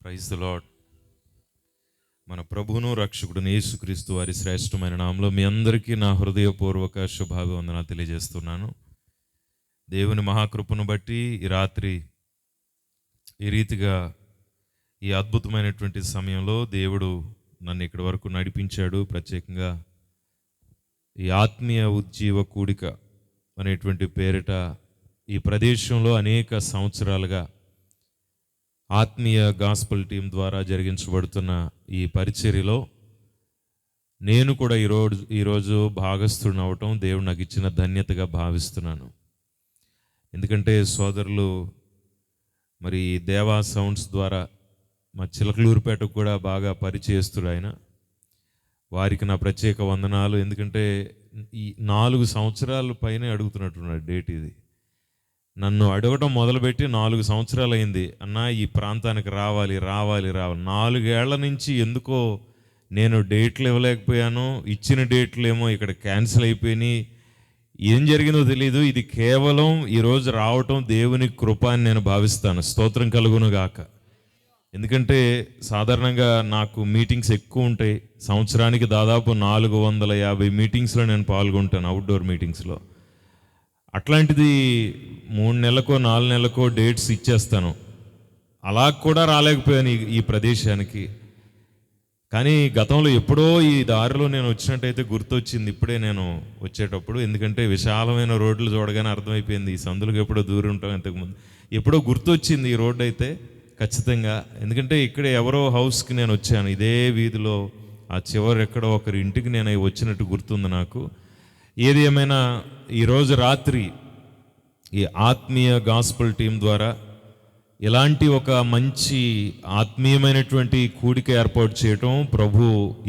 Praise the lord. మన ప్రభువును రక్షకుడును యేసుక్రీస్తు వారి శ్రేష్టమైన నామములో మీ అందరికీ నా హృదయపూర్వక శుభాభివందనాలు తెలియజేస్తున్నాను. దేవుని మహాకృపను బట్టి ఈ రాత్రి ఈ రీతిగా ఈ అద్భుతమైనటువంటి సమయంలో దేవుడు నన్ను ఇక్కడి వరకు నడిపించాడు. ప్రత్యేకంగా ఈ ఆత్మీయ ఉజ్జీవ కూడిక అనేటువంటి పేరిట ఈ ప్రదేశంలో అనేక సంవత్సరాలుగా ఆత్మీయ గాస్పల్ టీం ద్వారా జరిగించబడుతున్న ఈ పరిచర్యలో నేను కూడా ఈరోజు భాగస్థుడిని అవటం దేవుడు నాకు ఇచ్చిన ధన్యతగా భావిస్తున్నాను. ఎందుకంటే సోదరులు మరి దేవా సౌండ్స్ ద్వారా మా చిలకలూరుపేటకు కూడా బాగా పరిచయస్తుడు ఆయన. వారికి నా ప్రత్యేక వందనాలు. ఎందుకంటే ఈ 4 సంవత్సరాల పైనే అడుగుతున్నట్టున్నాడు డేట్. ఇది నన్ను అడగటం మొదలుపెట్టి 4 సంవత్సరాలు అయింది. అన్న ఈ ప్రాంతానికి రావాలి 4 ఏళ్ల నుంచి ఎందుకో నేను డేట్లు ఇవ్వలేకపోయాను. ఇచ్చిన డేట్లు ఏమో ఇక్కడ క్యాన్సిల్ అయిపోయినాయి. ఏం జరిగిందో తెలియదు. ఇది కేవలం ఈరోజు రావటం దేవుని కృప అని నేను భావిస్తాను. స్తోత్రం కలుగును గాక. ఎందుకంటే సాధారణంగా నాకు మీటింగ్స్ ఎక్కువ ఉంటాయి. సంవత్సరానికి దాదాపు 450 మీటింగ్స్లో నేను పాల్గొంటాను, అవుట్డోర్ మీటింగ్స్లో. అట్లాంటిది 3 నెలలకో 4 నెలలకో డేట్స్ ఇచ్చేస్తాను. అలా కూడా రాలేకపోయాను ఈ ప్రదేశానికి. కానీ గతంలో ఎప్పుడో ఈ దారిలో నేను వచ్చినట్టయితే గుర్తొచ్చింది ఇప్పుడే నేను వచ్చేటప్పుడు. ఎందుకంటే విశాలమైన రోడ్లు చూడగానే అర్థమైపోయింది ఈ సందులకు ఎప్పుడో దూరం ఉంటాం. ఇంతకుముందు ఎప్పుడో గుర్తొచ్చింది ఈ రోడ్డు అయితే ఖచ్చితంగా. ఎందుకంటే ఇక్కడ ఎవరో హౌస్కి నేను వచ్చాను, ఇదే వీధిలో ఆ చివరి ఎక్కడో ఒకరి ఇంటికి నేను వచ్చినట్టు గుర్తుంది నాకు. ఏది ఏమైనా ఈరోజు రాత్రి ఈ ఆత్మీయ గాస్పల్ టీం ద్వారా ఇలాంటి ఒక మంచి ఆత్మీయమైనటువంటి కూడిక ఏర్పాటు చేయటం ప్రభు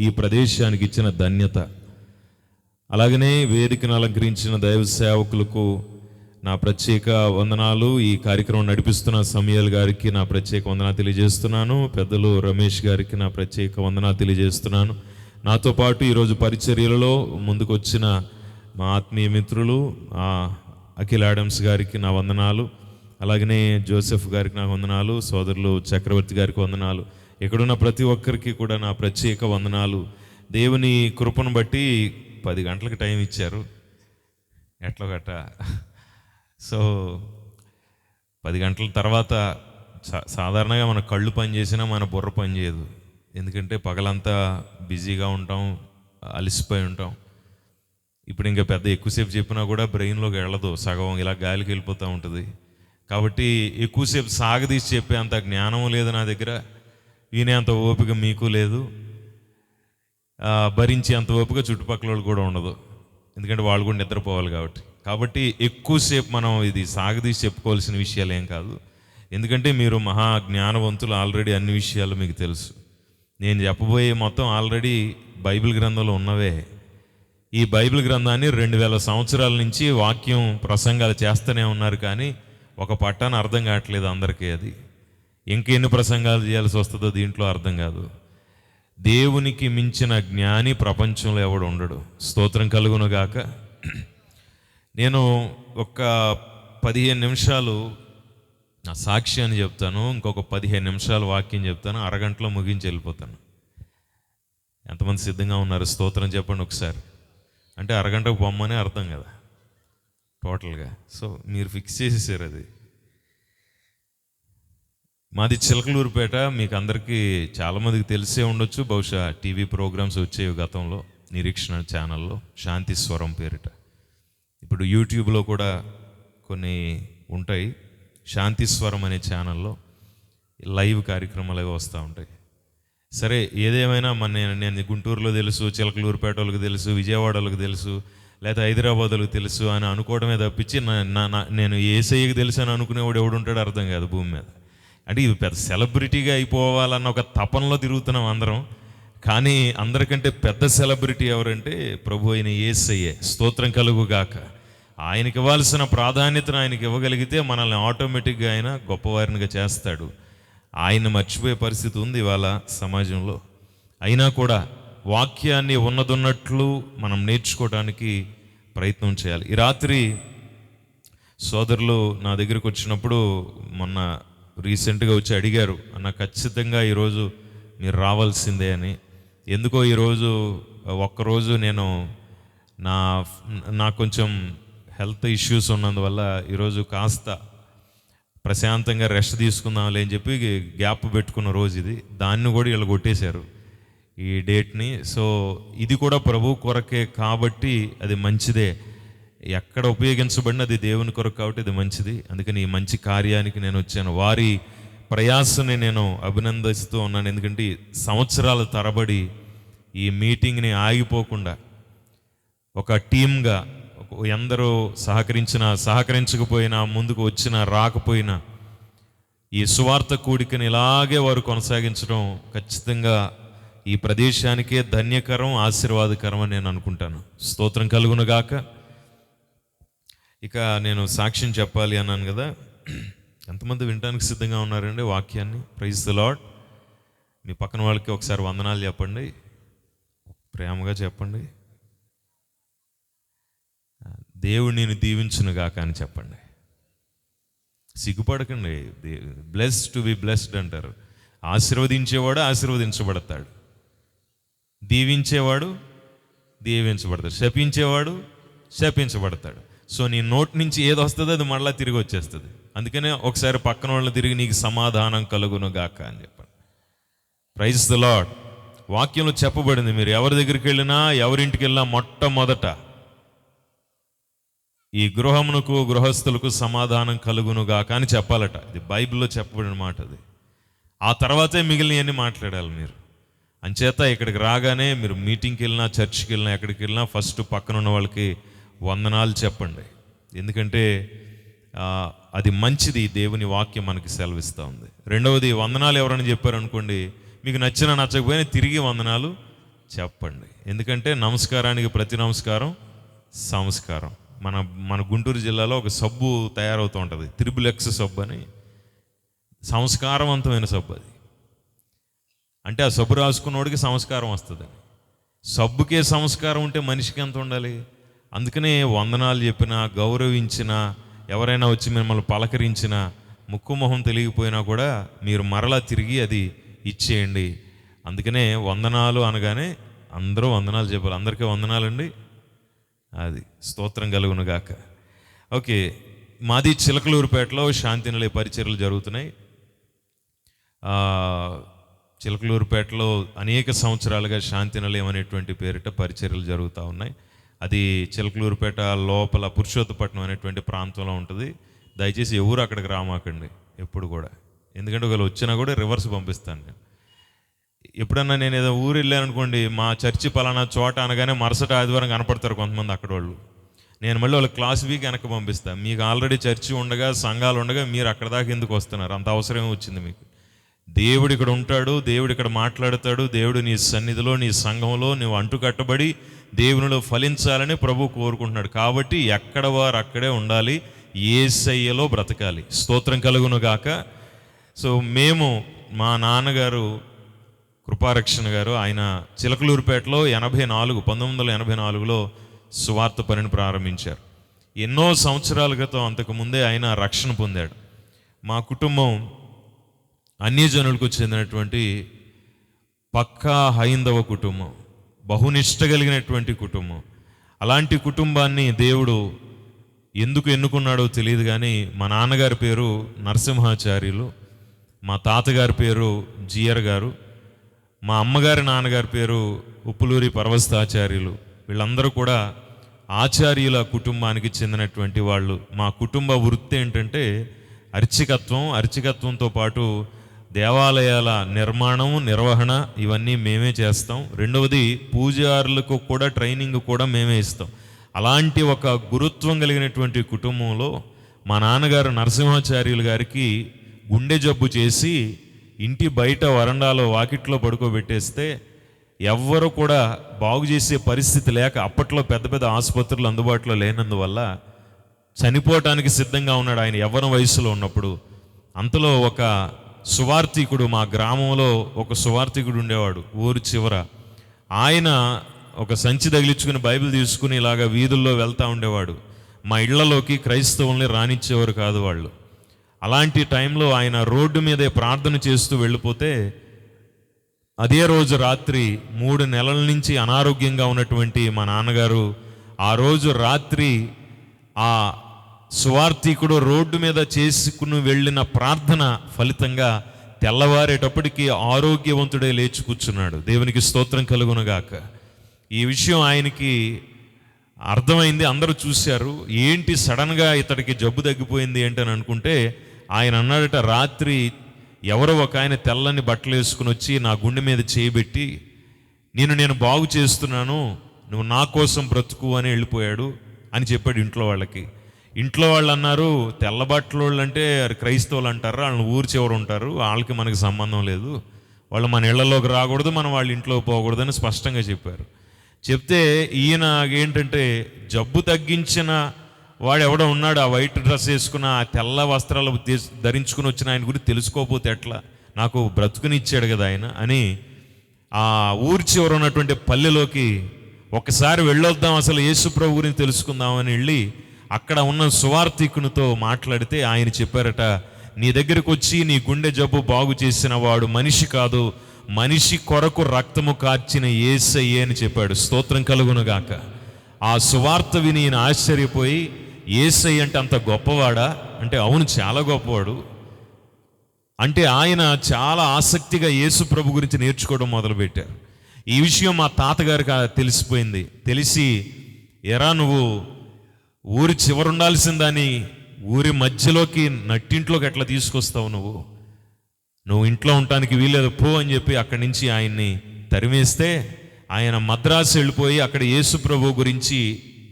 ఈ ప్రదేశానికి ఇచ్చిన ధన్యత. అలాగనే వేదికను అలంకరించిన దైవ సేవకులకు నా ప్రత్యేక వందనాలు. ఈ కార్యక్రమం నడిపిస్తున్న సమయల్ గారికి నా ప్రత్యేక వందనాలు తెలియజేస్తున్నాను. పెద్దలు రమేష్ గారికి నా ప్రత్యేక వందనాలు తెలియజేస్తున్నాను. నాతో పాటు ఈరోజు పరిచర్యలలో ముందుకు వచ్చిన మా ఆత్మీయ మిత్రులు అఖిల్ ఆడమ్స్ గారికి నా వందనాలు. అలాగనే జోసెఫ్ గారికి నా వందనాలు. సోదరులు చక్రవర్తి గారికి వందనాలు. ఇక్కడున్న ప్రతి ఒక్కరికి కూడా నా ప్రత్యేక వందనాలు. దేవుని కృపను బట్టి 10 గంటలకు టైం ఇచ్చారు ఎట్లా గట్ట. సో 10 గంటల తర్వాత సాధారణంగా మన కళ్ళు పని చేసినా మన బుర్ర పని చేయదు. ఎందుకంటే పగలంతా బిజీగా ఉంటాం, అలసిపోయి ఉంటాం. ఇప్పుడు ఇంకా పెద్ద ఎక్కువసేపు చెప్పినా కూడా బ్రెయిన్లోకి వెళ్ళదు, సగం ఇలా గాలికి వెళ్ళిపోతూ ఉంటుంది. కాబట్టి ఎక్కువసేపు సాగదీసి చెప్పే అంత జ్ఞానం లేదు నా దగ్గర, వినే అంత ఓపిక మీకు లేదు, భరించే అంత ఓపిక చుట్టుపక్కల వాళ్ళు కూడా ఉండదు. ఎందుకంటే వాళ్ళు కూడా నిద్రపోవాలి కాబట్టి ఎక్కువసేపు మనం ఇది సాగదీసి చెప్పుకోవాల్సిన విషయాలు ఏం కాదు. ఎందుకంటే మీరు మహా జ్ఞానవంతులు, ఆల్రెడీ అన్ని విషయాలు మీకు తెలుసు. నేను చెప్పబోయే మొత్తం ఆల్రెడీ బైబిల్ గ్రంథంలో ఉన్నవే. ఈ బైబిల్ గ్రంథాన్ని 2000 సంవత్సరాల నుంచి వాక్యం ప్రసంగాలు చేస్తూనే ఉన్నారు. కానీ ఒక పట్టాన అర్థం కావట్లేదు అందరికీ. అది ఇంకెన్ని ప్రసంగాలు చేయాల్సి వస్తుందో దీంట్లో అర్థం కాదు. దేవునికి మించిన జ్ఞాని ప్రపంచంలో ఎవడు ఉండడు. స్తోత్రం కలుగును గాక. నేను ఒక 15 నిమిషాలు నా సాక్ష్యాన్ని చెప్తాను, ఇంకొక 15 నిమిషాలు వాక్యం చెప్తాను, అరగంటలో ముగించి వెళ్ళిపోతాను. ఎంతమంది సిద్ధంగా ఉన్నారు? స్తోత్రం చెప్పండి ఒకసారి. అంటే అరగంటకు పొమ్మనే అర్థం కదా టోటల్గా. సో మీరు ఫిక్స్ చేసేసారు అది. మాది చిలకలూరుపేట. మీకు అందరికీ చాలామందికి తెలిసే ఉండొచ్చు, బహుశా టీవీ ప్రోగ్రామ్స్ వచ్చేవి గతంలో నిరీక్షణ ఛానల్లో, శాంతి స్వరం పేరిట. ఇప్పుడు యూట్యూబ్లో కూడా కొన్ని ఉంటాయి. శాంతి స్వరం అనే ఛానల్లో లైవ్ కార్యక్రమాలు అవి వస్తూ ఉంటాయి. సరే, ఏదేమైనా నేను గుంటూరులో తెలుసు, చిలకలూరుపేట వాళ్ళకి తెలుసు, విజయవాడ వాళ్ళకి తెలుసు, లేదా హైదరాబాద్ వాళ్ళకి తెలుసు అని అనుకోవడమే తప్పించి నేను ఏసఐకి తెలుసు అని అనుకునేవాడు ఎవడుంటాడో అర్థం కాదు భూమి మీద. అంటే ఇది పెద్ద సెలబ్రిటీగా అయిపోవాలన్న ఒక తపనలో తిరుగుతున్నాం అందరం. కానీ అందరికంటే పెద్ద సెలబ్రిటీ ఎవరంటే ప్రభు అయిన యేసయ్యే. స్తోత్రం కలుగుగాక. ఆయనకి ఇవ్వాల్సిన ప్రాధాన్యతను ఆయనకి ఇవ్వగలిగితే మనల్ని ఆటోమేటిక్గా ఆయన గొప్పవారినిగా చేస్తాడు. ఆయన మర్చిపోయే పరిస్థితి ఉంది ఇవాళ సమాజంలో. అయినా కూడా వాక్యాన్ని ఉన్నదన్నట్లు మనం నేర్చుకోవడానికి ప్రయత్నం చేయాలి. ఈ రాత్రి సోదరులు నా దగ్గరికి వచ్చినప్పుడు మొన్న రీసెంట్గా వచ్చి అడిగారు, అన్న ఖచ్చితంగా ఈరోజు మీరు రావాల్సిందే అని. ఎందుకో ఈరోజు ఒక్కరోజు నేను నాకు కొంచెం హెల్త్ ఇష్యూస్ ఉన్నందువల్ల ఈరోజు కాస్త ప్రశాంతంగా రెస్ట్ తీసుకుందాంలే అని చెప్పి గ్యాప్ పెట్టుకున్న రోజు ఇది. దాన్ని కూడా వీళ్ళు కొట్టేశారు ఈ డేట్ని. సో ఇది కూడా ప్రభు కొరకే కాబట్టి అది మంచిదే. ఎక్కడ ఉపయోగించబడిన అది దేవుని కొరకు కాబట్టి అది మంచిది. అందుకని ఈ మంచి కార్యానికి నేను వచ్చాను. వారి ప్రయాసని నేను అభినందిస్తూ ఉన్నాను. ఎందుకంటే సంవత్సరాల తరబడి ఈ మీటింగ్ని ఆగిపోకుండా ఒక టీమ్గా ఎందరో సహకరించకపోయినా, ముందుకు వచ్చినా రాకపోయినా ఈ సువార్త కూడికని ఇలాగే వారు కొనసాగించడం ఖచ్చితంగా ఈ ప్రదేశానికే ధన్యకరం, ఆశీర్వాదకరం అని నేను అనుకుంటాను. స్తోత్రం కలుగునుగాక. ఇక నేను సాక్ష్యం చెప్పాలి అన్నాను కదా, ఎంతమంది వినడానికి సిద్ధంగా ఉన్నారండి వాక్యాన్ని? Praise the lord. మీ పక్కన వాళ్ళకి ఒకసారి వందనాలు చెప్పండి, ప్రేమగా చెప్పండి. దేవుడు నేను దీవించునుగాక అని చెప్పండి. సిగ్గుపడకండి. బ్లెస్డ్ టు బి బ్లెస్డ్ అంటారు. ఆశీర్వదించేవాడు ఆశీర్వదించబడతాడు, దీవించేవాడు దీవించబడతాడు, శపించేవాడు శపించబడతాడు. సో నీ నోటి నుంచి ఏది వస్తుందో అది మళ్ళీ తిరిగి వచ్చేస్తుంది. అందుకనే ఒకసారి పక్కన వాళ్ళని తిరిగి నీకు సమాధానం కలుగునుగాక అని చెప్పండి. Praise the Lord. వాక్యంలో చెప్పబడింది, మీరు ఎవరి దగ్గరికి వెళ్ళినా, ఎవరింటికి వెళ్ళినా మొట్టమొదట ఈ గృహమునకు గృహస్థులకు సమాధానం కలుగునుగాక అని చెప్పాలట. ఇది బైబిల్లో చెప్పబడిన మాట. అది ఆ తర్వాతే మిగిలినవన్నీ మాట్లాడాలి మీరు. అంచేత ఇక్కడికి రాగానే మీరు మీటింగ్కి వెళ్ళినా, చర్చ్కి వెళ్ళినా, ఎక్కడికి వెళ్ళినా ఫస్ట్ పక్కన ఉన్న వాళ్ళకి వందనాలు చెప్పండి. ఎందుకంటే అది మంచిది. దేవుని వాక్యం మనకి సెలవిస్తూ ఉంది. రెండవది, వందనాలు ఎవరైనా చెప్పారనుకోండి, మీకు నచ్చినా నచ్చకపోయినా తిరిగి వందనాలు చెప్పండి. ఎందుకంటే నమస్కారానికి ప్రతి నమస్కారం సంస్కారం. మన గుంటూరు జిల్లాలో ఒక సబ్బు తయారవుతూ ఉంటుంది, త్రిబుల్-X సబ్బు అని. సంస్కారవంతమైన సబ్బు అది. అంటే ఆ సబ్బు రాసుకున్నోడికి సంస్కారం వస్తుంది. సబ్బుకే సంస్కారం ఉంటే మనిషికి ఎంత ఉండాలి? అందుకనే వందనాలు చెప్పినా, గౌరవించినా, ఎవరైనా వచ్చి మిమ్మల్ని పలకరించినా, ముక్కు మొహం తెలియకపోయినా కూడా మీరు మరలా తిరిగి అది ఇచ్చేయండి. అందుకనే వందనాలు అనగానే అందరూ వందనాలు చెప్పాలి. అందరికీ వందనాలండి. అది స్తోత్రం కలుగునుగాక. ఓకే, మాది చిలకలూరుపేటలో శాంతినిలయ పరిచర్యలు జరుగుతున్నాయి. చిలకలూరుపేటలో అనేక సంవత్సరాలుగా శాంతినిలయం అనేటువంటి పేరిట పరిచర్యలు జరుగుతూ ఉన్నాయి. అది చిలకలూరుపేట లోపల పురుషోత్తపట్నం అనేటువంటి ప్రాంతంలో ఉంటుంది. దయచేసి ఎవరు అక్కడికి రామాకండి ఎప్పుడు కూడా. ఎందుకంటే ఒకవేళ వచ్చినా కూడా రివర్స్ పంపిస్తాను నేను. ఎప్పుడన్నా నేను ఏదో ఊరు వెళ్ళాను అనుకోండి, మా చర్చి పలానా చోట అనగానే మరుసటి ఆదివారం కనపడతారు కొంతమంది అక్కడ వాళ్ళు. నేను మళ్ళీ వాళ్ళకి క్లాస్ వీక్ వెనక్కి పంపిస్తాను. మీకు ఆల్రెడీ చర్చి ఉండగా, సంఘాలు ఉండగా మీరు అక్కడ దాకా ఎందుకు వస్తున్నారు? అంత అవసరమే వచ్చింది మీకు. దేవుడు ఇక్కడ ఉంటాడు, దేవుడు ఇక్కడ మాట్లాడతాడు. దేవుడు నీ సన్నిధిలో, నీ సంఘంలో నువ్వు అంటుకట్టబడి దేవునిలో ఫలించాలని ప్రభు కోరుకుంటున్నాడు. కాబట్టి ఎక్కడ వారు అక్కడే ఉండాలి, యేసయ్యలో బ్రతకాలి. స్తోత్రం కలుగునుగాక. సో మేము, మా నాన్నగారు కృపారక్షణ గారు, ఆయన చిలకలూరుపేటలో 1984లో సువార్త పనిని ప్రారంభించారు. ఎన్నో సంవత్సరాల క్రితం, అంతకుముందే ఆయన రక్షణ పొందాడు. మా కుటుంబం అన్యజనులకు చెందినటువంటి పక్కా హైందవ కుటుంబం, బహునిష్ట కలిగినటువంటి కుటుంబం. అలాంటి కుటుంబాన్ని దేవుడు ఎందుకు ఎన్నుకున్నాడో తెలియదు కానీ, మా నాన్నగారి పేరు నరసింహాచార్యులు, మా తాతగారి పేరు జియర్ గారు, మా అమ్మగారి నాన్నగారి పేరు ఉప్పులూరి పర్వస్తాచార్యులు. వీళ్ళందరూ కూడా ఆచార్యుల కుటుంబానికి చెందినటువంటి వాళ్ళు. మా కుటుంబ వృత్తి ఏంటంటే అర్చకత్వంతో పాటు దేవాలయాల నిర్మాణం, నిర్వహణ ఇవన్నీ మేమే చేస్తాం. రెండవది, పూజారులకు కూడా ట్రైనింగ్ కూడా మేమే ఇస్తాం. అలాంటి ఒక గురుత్వం కలిగినటువంటి కుటుంబంలో మా నాన్నగారు నరసింహాచార్యులు గారికి గుండె జబ్బు చేసి ఇంటి బయట వరండాలో వాకిట్లో పడుకోబెట్టేస్తే ఎవ్వరు కూడా బాగు చేసే పరిస్థితి లేక, అప్పట్లో పెద్ద పెద్ద ఆసుపత్రులు అందుబాటులో లేనందువల్ల చనిపోవటానికి సిద్ధంగా ఉన్నాడు ఆయన యవ్వన వయసులో ఉన్నప్పుడు. అంతలో ఒక సువార్థికుడు, మా గ్రామంలో ఒక సువార్థికుడు ఉండేవాడు ఊరు చివర. ఆయన ఒక సంచి తగిలించుకుని బైబిల్ తీసుకుని ఇలాగా వీధుల్లో వెళ్తూ ఉండేవాడు. మా ఇళ్లలోకి క్రైస్తవుల్ని రానిచ్చేవారు కాదు వాళ్ళు. అలాంటి టైంలో ఆయన రోడ్డు మీదే ప్రార్థన చేస్తూ వెళ్ళిపోతే అదే రోజు రాత్రి 3 నెలల నుంచి అనారోగ్యంగా ఉన్నటువంటి మా నాన్నగారు ఆ రోజు రాత్రి ఆ సువార్థికుడు రోడ్డు మీద చేసుకుని వెళ్ళిన ప్రార్థన ఫలితంగా తెల్లవారేటప్పటికి ఆరోగ్యవంతుడే లేచి కూర్చున్నాడు. దేవునికి స్తోత్రం కలుగునుగాక. ఈ విషయం ఆయనకి అర్థమైంది, అందరూ చూశారు. ఏంటి సడన్గా ఇతడికి జబ్బు తగ్గిపోయింది ఏంటని అనుకుంటే ఆయన అన్నాడట, రాత్రి ఎవరో ఒక ఆయన తెల్లని బట్టలు వేసుకుని వచ్చి నా గుండె మీద చేయబెట్టి నేను బాగు చేస్తున్నాను, నువ్వు నా కోసం బ్రతుకు అని వెళ్ళిపోయాడు అని చెప్పాడు ఇంట్లో వాళ్ళకి. ఇంట్లో వాళ్ళు అన్నారు, తెల్ల బట్టల వాళ్ళు అంటే క్రైస్తవులు అంటారు, వాళ్ళని ఊరు చివరు ఉంటారు, వాళ్ళకి మనకి సంబంధం లేదు, వాళ్ళు మన ఇళ్లలోకి రాకూడదు, మనం వాళ్ళ ఇంట్లోకి పోకూడదని స్పష్టంగా చెప్పారు. చెప్తే ఈయన ఏంటంటే జబ్బు తగ్గించిన వాడు ఎవడో ఉన్నాడు, ఆ వైట్ డ్రెస్ వేసుకున్న ఆ తెల్ల వస్త్రాలు ధరించుకుని వచ్చిన ఆయన గురించి తెలుసుకోకపోతే ఎట్లా, నాకు బ్రతుకునిచ్చాడు కదా ఆయన అని ఆ ఊరి చివర ఉన్నటువంటి పల్లెలోకి ఒకసారి వెళ్ళొద్దాం, అసలు యేసు ప్రభు గురించి తెలుసుకుందామని వెళ్ళి అక్కడ ఉన్న సువార్థికునితో మాట్లాడితే ఆయన చెప్పారట, నీ దగ్గరికి వచ్చి నీ గుండె జబ్బు బాగు చేసిన వాడు మనిషి కాదు, మనిషి కొరకు రక్తము కార్చిన యేసయ్యే అని చెప్పాడు. స్తోత్రం కలుగునుగాక. ఆ సువార్త విని ఈయన ఆశ్చర్యపోయి, యేసయ్య అంటే అంత గొప్పవాడా అంటే అవును చాలా గొప్పవాడు అంటే ఆయన చాలా ఆసక్తిగా యేసు ప్రభు గురించి నేర్చుకోవడం మొదలుపెట్టారు. ఈ విషయం మా తాతగారికి తెలిసిపోయింది. తెలిసి, ఎరా నువ్వు ఊరి చివరుండాల్సిందని ఊరి మధ్యలోకి నట్టింట్లోకి ఎట్లా తీసుకొస్తావు, నువ్వు ఇంట్లో ఉండటానికి వీలేదు పో అని చెప్పి అక్కడి నుంచి ఆయన్ని తరిమేస్తే ఆయన మద్రాసు వెళ్ళిపోయి అక్కడ యేసు ప్రభు గురించి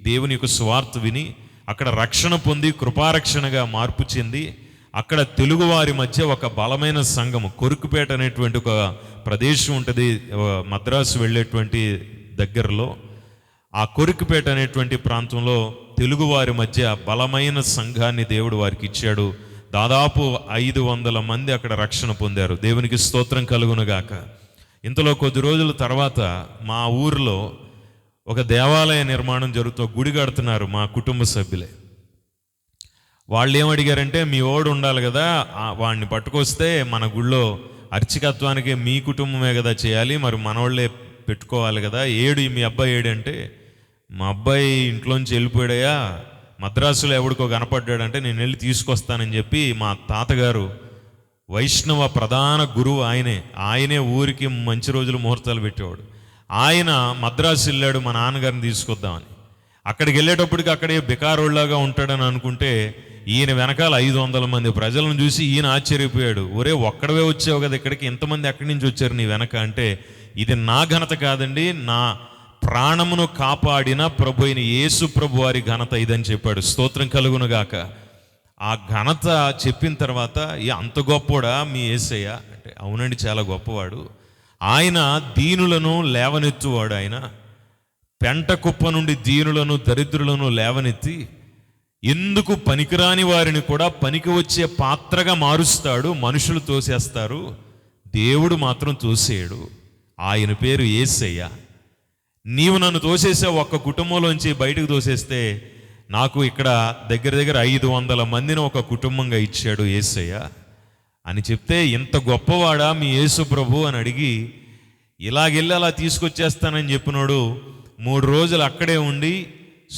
దేవుని యొక్క సువార్త విని అక్కడ రక్షణ పొంది కృపారక్షణగా మార్పు చెంది అక్కడ తెలుగువారి మధ్య ఒక బలమైన సంఘము, కొరుకుపేట అనేటువంటి ఒక ప్రదేశం ఉంటుంది మద్రాసు వెళ్ళేటువంటి దగ్గరలో. ఆ కొరుకుపేట అనేటువంటి ప్రాంతంలో తెలుగువారి మధ్య బలమైన సంఘాన్ని దేవుడు వారికి ఇచ్చాడు. దాదాపు 500 మంది అక్కడ రక్షణ పొందారు. దేవునికి స్తోత్రం కలుగునుగాక. ఇంతలో కొద్ది రోజుల తర్వాత మా ఊరిలో ఒక దేవాలయ నిర్మాణం జరుగుతూ గుడి కడుతున్నారు మా కుటుంబ సభ్యులే. వాళ్ళు ఏమడిగారంటే, మీ ఓడు ఉండాలి కదా, వాడిని పట్టుకొస్తే మన గుళ్ళో అర్చకత్వానికి మీ కుటుంబమే కదా చేయాలి, మరి మనోళ్ళే పెట్టుకోవాలి కదా, మీ అబ్బాయి ఏడు అంటే, మా అబ్బాయి ఇంట్లోంచి వెళ్ళిపోయాడయా, మద్రాసులో ఎవడికో కనపడ్డాడంటే నేను వెళ్ళి తీసుకొస్తానని చెప్పి మా తాతగారు వైష్ణవ ప్రధాన గురువు ఆయనే ఊరికి మంచి రోజులు ముహూర్తాలు పెట్టేవాడు. ఆయన మద్రాసు వెళ్ళాడు మా నాన్నగారిని తీసుకొద్దామని. అక్కడికి వెళ్ళేటప్పటికి అక్కడే బికారోళ్ళలాగా ఉంటాడని అనుకుంటే ఈయన వెనకాల 500 మంది ప్రజలను చూసి ఈయన ఆశ్చర్యపోయాడు. ఒరే ఒక్కడవే వచ్చావు కదా ఇక్కడికి, ఎంతమంది ఎక్కడి నుంచి వచ్చారు నీ వెనక అంటే, ఇది నా ఘనత కాదండి, నా ప్రాణమును కాపాడిన ప్రభు అయిన యేసు ప్రభు వారి ఘనత ఇదని చెప్పాడు. స్తోత్రం కలుగునుగాక. ఆ ఘనత చెప్పిన తర్వాత, అంత గొప్పవాడా మీ యేసయ్య అంటే, అవునండి చాలా గొప్పవాడు, ఆయన దీనులను లేవనెత్తువాడు, ఆయన పెంట కుప్ప నుండి దీనులను దరిద్రులను లేవనెత్తి ఎందుకు పనికిరాని వారిని కూడా పనికి వచ్చే పాత్రగా మారుస్తాడు. మనుషులు తోసేస్తారు, దేవుడు మాత్రం తోసేయడు. ఆయన పేరు యేసయ్య. నీవు నన్ను తోసేసే ఒక్క కుటుంబంలోంచి బయటకు తోసేస్తే నాకు ఇక్కడ దగ్గర 500 మందిని ఒక కుటుంబంగా ఇచ్చాడు యేసయ్య అని చెప్తే, ఇంత గొప్పవాడా మీ యేసు ప్రభు అని అడిగి, ఇలాగెళ్ళి అలా తీసుకొచ్చేస్తానని చెప్పినోడు 3 రోజులు అక్కడే ఉండి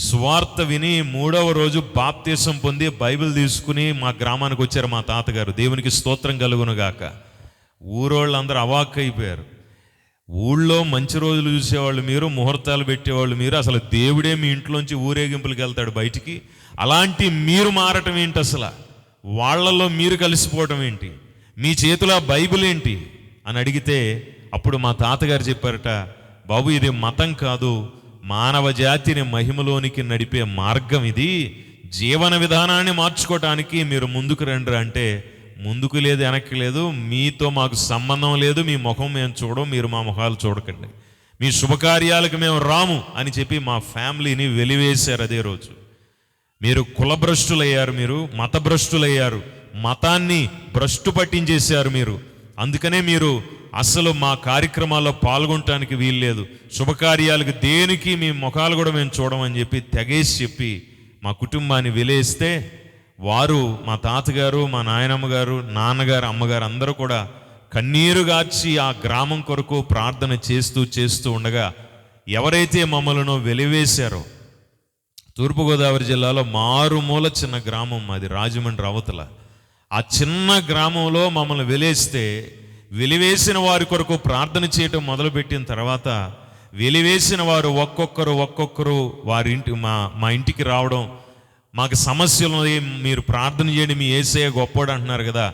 స్వార్థ విని 3వ రోజు బాప్తీసం పొంది బైబిల్ తీసుకుని మా గ్రామానికి వచ్చారు మా తాతగారు. దేవునికి స్తోత్రం కలుగునుగాక. ఊరోళ్ళందరూ అవాక్కైపోయారు. ఊళ్ళో మంచి రోజులు చూసేవాళ్ళు మీరు, ముహూర్తాలు పెట్టేవాళ్ళు మీరు, అసలు దేవుడే మీ ఇంట్లోంచి ఊరేగింపులకు వెళ్తాడు బయటికి, అలాంటి మీరు మారటం ఏంటి, అసలు వాళ్ళల్లో మీరు కలిసిపోవటం ఏంటి, మీ చేతిలో బైబిల్ ఏంటి అని అడిగితే అప్పుడు మా తాతగారు చెప్పారట, బాబు ఇది మతం కాదు, మానవ జాతిని మహిమలోనికి నడిపే మార్గం, ఇది జీవన విధానాన్ని మార్చుకోవటానికి మీరు ముందుకు రండి అంటే, ముందుకు లేదు వెనక్కి లేదు, మీతో మాకు సంబంధం లేదు, మీ ముఖం మేము చూడం, మీరు మా ముఖాలు చూడకండి, మీ శుభకార్యాలకు మేము రాము అని చెప్పి మా ఫ్యామిలీని వెలివేశారు. అదే రోజు మీరు కులభ్రష్టులయ్యారు, మీరు మతభ్రష్టులయ్యారు, మతాన్ని భ్రష్టు పట్టించేశారు మీరు, అందుకనే మీరు అసలు మా కార్యక్రమాల్లో పాల్గొనటానికి వీల్లేదు, శుభకార్యాలకు దేనికి మీ ముఖాలు కూడా మేము చూడమని చెప్పి తెగేసి చెప్పి మా కుటుంబాన్ని వెలేస్తే వారు, మా తాతగారు, మా నాయనమ్మ గారు, నాన్నగారు, అమ్మగారు అందరూ కూడా కన్నీరు గార్చి ఆ గ్రామం కొరకు ప్రార్థన చేస్తూ ఉండగా ఎవరైతే మమ్మల్ని వెలివేశారో, తూర్పుగోదావరి జిల్లాలో మారుమూల చిన్న గ్రామం అది, రాజమండ్రి అవతల. ఆ చిన్న గ్రామంలో మమ్మల్ని వెలివేసిన వారి కొరకు ప్రార్థన చేయటం మొదలుపెట్టిన తర్వాత వెలివేసిన వారు ఒక్కొక్కరు మా ఇంటికి రావడం, మాకు సమస్యలు మీరు ప్రార్థన చేయండి, మీ యేసయ్య గొప్పోడు అంటున్నారు కదా,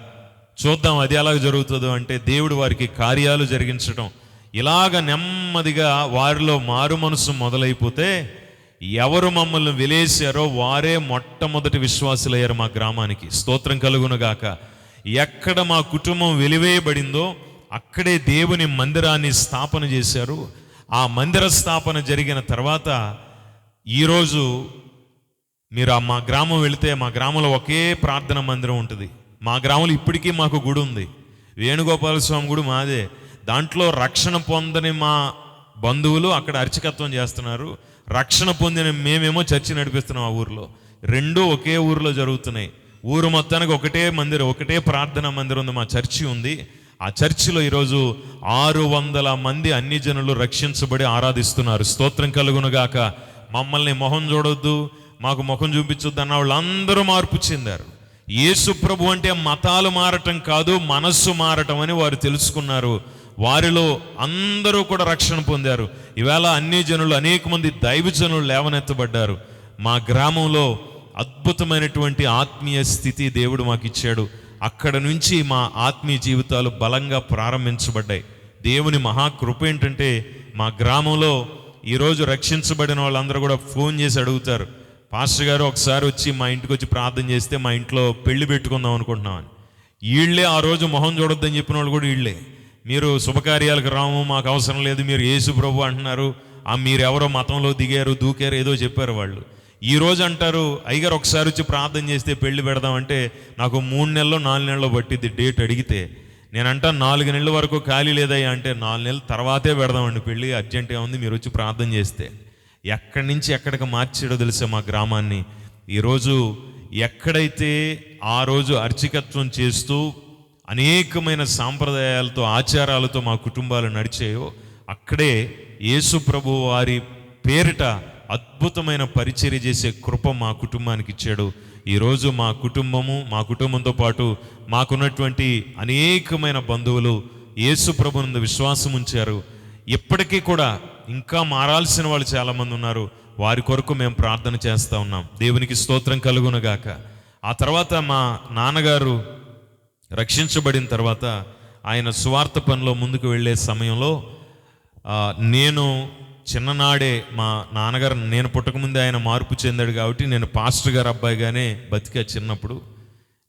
చూద్దాం అది ఎలా జరుగుతుందో అంటే దేవుడు వారికి కార్యాలు జరిగించడం. ఇలాగ నెమ్మదిగా వారిలో మారు మనసు మొదలైపోతే ఎవరు మమ్మల్ని వెలేశారో వారే మొట్టమొదటి విశ్వాసులయ్యారు మా గ్రామానికి. స్తోత్రం కలుగునుగాక. ఎక్కడ మా కుటుంబం వెలివేయబడిందో అక్కడే దేవుని మందిరాన్ని స్థాపన చేశారు. ఆ మందిర స్థాపన జరిగిన తర్వాత ఈరోజు మీరు మా గ్రామం వెళితే మా గ్రామంలో ఒకే ప్రార్థన మందిరం ఉంటుంది. మా గ్రామంలో ఇప్పటికీ మాకు గుడి ఉంది, వేణుగోపాల స్వామి గుడి మాదే. దాంట్లో రక్షణ పొందని మా బంధువులు అక్కడ అర్చకత్వం చేస్తున్నారు, రక్షణ పొందిన మేమేమో చర్చి నడిపిస్తున్నాం. ఆ ఊర్లో రెండూ ఒకే ఊరిలో జరుగుతున్నాయి. ఊరు మొత్తానికి ఒకటే మందిరం, ఒకటే ప్రార్థనా మందిరం ఉంది, మా చర్చి ఉంది. ఆ చర్చిలో ఈరోజు 600 మంది అన్ని జనులు రక్షించబడి ఆరాధిస్తున్నారు. స్తోత్రం కలుగునుగాక. మమ్మల్ని మొహం చూడొద్దు, మాకు ముఖం చూపించొద్దు అన్న వాళ్ళందరూ మార్పు చెందారు. యేసు ప్రభు అంటే మతాలు మారటం కాదు, మనస్సు మారటం అని వారు తెలుసుకున్నారు. వారిలో అందరూ కూడా రక్షణ పొందారు. ఈవేళ అన్ని జనులు, అనేక మంది దైవజనులు లేవనెత్తబడ్డారు. మా గ్రామంలో అద్భుతమైనటువంటి ఆత్మీయ స్థితి దేవుడు మాకు ఇచ్చాడు. అక్కడ నుంచి మా ఆత్మీయ జీవితాలు బలంగా ప్రారంభించబడ్డాయి. దేవుని మహాకృప ఏంటంటే మా గ్రామంలో ఈరోజు రక్షించబడిన వాళ్ళందరూ కూడా ఫోన్ చేసి అడుగుతారు, పాస్టర్ గారు ఒకసారి వచ్చి మా ఇంటికి వచ్చి ప్రార్థన చేస్తే మా ఇంట్లో పెళ్లి పెట్టుకుందాం అనుకుంటున్నామని. వీళ్ళే ఆ రోజు మొహం చూడొద్దని చెప్పిన వాళ్ళు కూడా వీళ్ళే. మీరు శుభకార్యాలకు రాము, మాకు అవసరం లేదు, మీరు యేసు ప్రభు అంటున్నారు, మీరెవరో మతంలో దిగారు దూకారు ఏదో చెప్పారు వాళ్ళు. ఈరోజు అంటారు, అయ్యగారు ఒకసారి వచ్చి ప్రార్థన చేస్తే పెళ్లి పెడదామంటే నాకు 3 నెలలు 4 నెలలు పట్టిద్ది డేట్ అడిగితే. నేనంటా 4 నెలల వరకు ఖాళీ లేదయ్యా అంటే 4 నెలల తర్వాతే పెడదామండి పెళ్ళి, అర్జెంటుగా ఉంది, మీరు వచ్చి ప్రార్థన చేస్తే. ఎక్కడి నుంచి ఎక్కడికి మార్చాడో తెలిసే మా గ్రామాన్ని. ఈరోజు ఎక్కడైతే ఆ రోజు అర్చకత్వం చేస్తూ అనేకమైన సాంప్రదాయాలతో ఆచారాలతో మా కుటుంబాలు నడిచాయో అక్కడే యేసు ప్రభు వారి పేరిట అద్భుతమైన పరిచర్య చేసే కృప మా కుటుంబానికి ఇచ్చాడు. ఈరోజు మా కుటుంబంతో పాటు మాకున్నటువంటి అనేకమైన బంధువులు యేసు ప్రభునందు విశ్వాసం ఉంచారు. ఇప్పటికీ కూడా ఇంకా మారాల్సిన వాళ్ళు చాలామంది ఉన్నారు. వారి కొరకు మేము ప్రార్థన చేస్తూ ఉన్నాం. దేవునికి స్తోత్రం కలుగునుగాక. ఆ తర్వాత మా నాన్నగారు రక్షించబడిన తర్వాత ఆయన సువార్త పనిలో ముందుకు వెళ్ళే సమయంలో నేను చిన్ననాడే, మా నాన్నగారు నేను పుట్టకముందే ఆయన మార్పు చెందాడు కాబట్టి నేను పాస్టర్ గారు అబ్బాయిగానే బతికా. చిన్నప్పుడు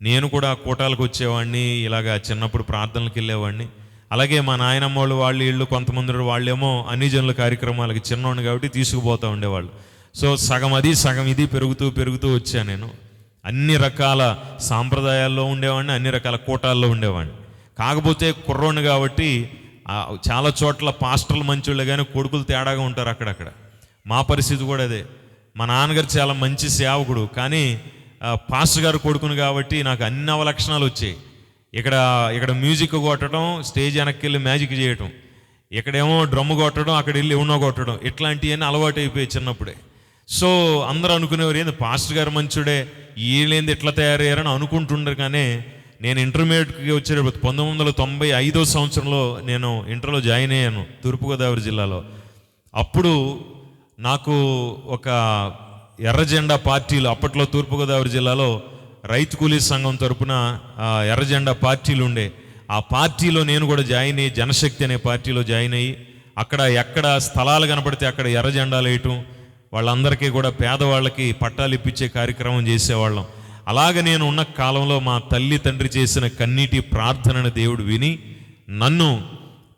నేను కూడా కూటాలకు వచ్చేవాడిని, ఇలాగా చిన్నప్పుడు ప్రార్థనలకు వెళ్ళేవాడిని. అలాగే మా నాయనమ్మ వాళ్ళు వీళ్ళు కొంతమంది వాళ్ళేమో అన్ని జనుల కార్యక్రమాలకి చిన్నవాడిని కాబట్టి తీసుకుపోతూ ఉండేవాళ్ళు. సో సగం అది సగం ఇది పెరుగుతూ వచ్చాను. నేను అన్ని రకాల సాంప్రదాయాల్లో ఉండేవాడిని, అన్ని రకాల కూటాల్లో ఉండేవాడిని. కాకపోతే కుర్రోని కాబట్టి చాలా చోట్ల పాస్టర్లు మంచోళ్ళే కానీ కొడుకులు తేడాగా ఉంటారు అక్కడక్కడ. మా పరిస్థితి కూడా అదే. మా నాన్నగారు చాలా మంచి సేవకుడు, కానీ పాస్టర్ గారు కొడుకును కాబట్టి నాకు అన్ని అవలక్షణాలు వచ్చాయి. ఇక్కడ మ్యూజిక్ కొట్టడం, స్టేజ్ వెనక్కి వెళ్ళి మ్యాజిక్ చేయటం, ఇక్కడేమో డ్రమ్ము కొట్టడం, అక్కడ వెళ్ళి ఎవనో కొట్టడం, ఇట్లాంటివన్నీ అలవాటు అయిపోయాయి చిన్నప్పుడే. సో అందరూ అనుకునేవారు, ఏంది పాస్టర్ గారు మంచుడే, వీళ్ళేంది ఎట్లా తయారయ్యారని అనుకుంటుండరు. కానీ నేను ఇంటర్మీడియట్కి వచ్చేటప్పుడు 1995 సంవత్సరంలో నేను ఇంటర్లో జాయిన్ అయ్యాను తూర్పుగోదావరి జిల్లాలో. అప్పుడు నాకు ఒక ఎర్ర జెండా పార్టీలు, అప్పట్లో తూర్పుగోదావరి జిల్లాలో రైతు కూలీ సంఘం తరపున ఎర్ర జెండా పార్టీలు ఉండే. ఆ పార్టీలో నేను కూడా జాయిన్ అయ్యి, జనశక్తి అనే పార్టీలో జాయిన్ అయ్యి అక్కడ ఎక్కడ స్థలాలు కనపడితే అక్కడ ఎర్ర జెండాలు వేయటం, వాళ్ళందరికీ కూడా పేదవాళ్ళకి పట్టాలు ఇప్పించే కార్యక్రమం చేసేవాళ్ళం. అలాగ నేను ఉన్న కాలంలో మా తల్లి తండ్రి చేసిన కన్నీటి ప్రార్థనను దేవుడు విని నన్ను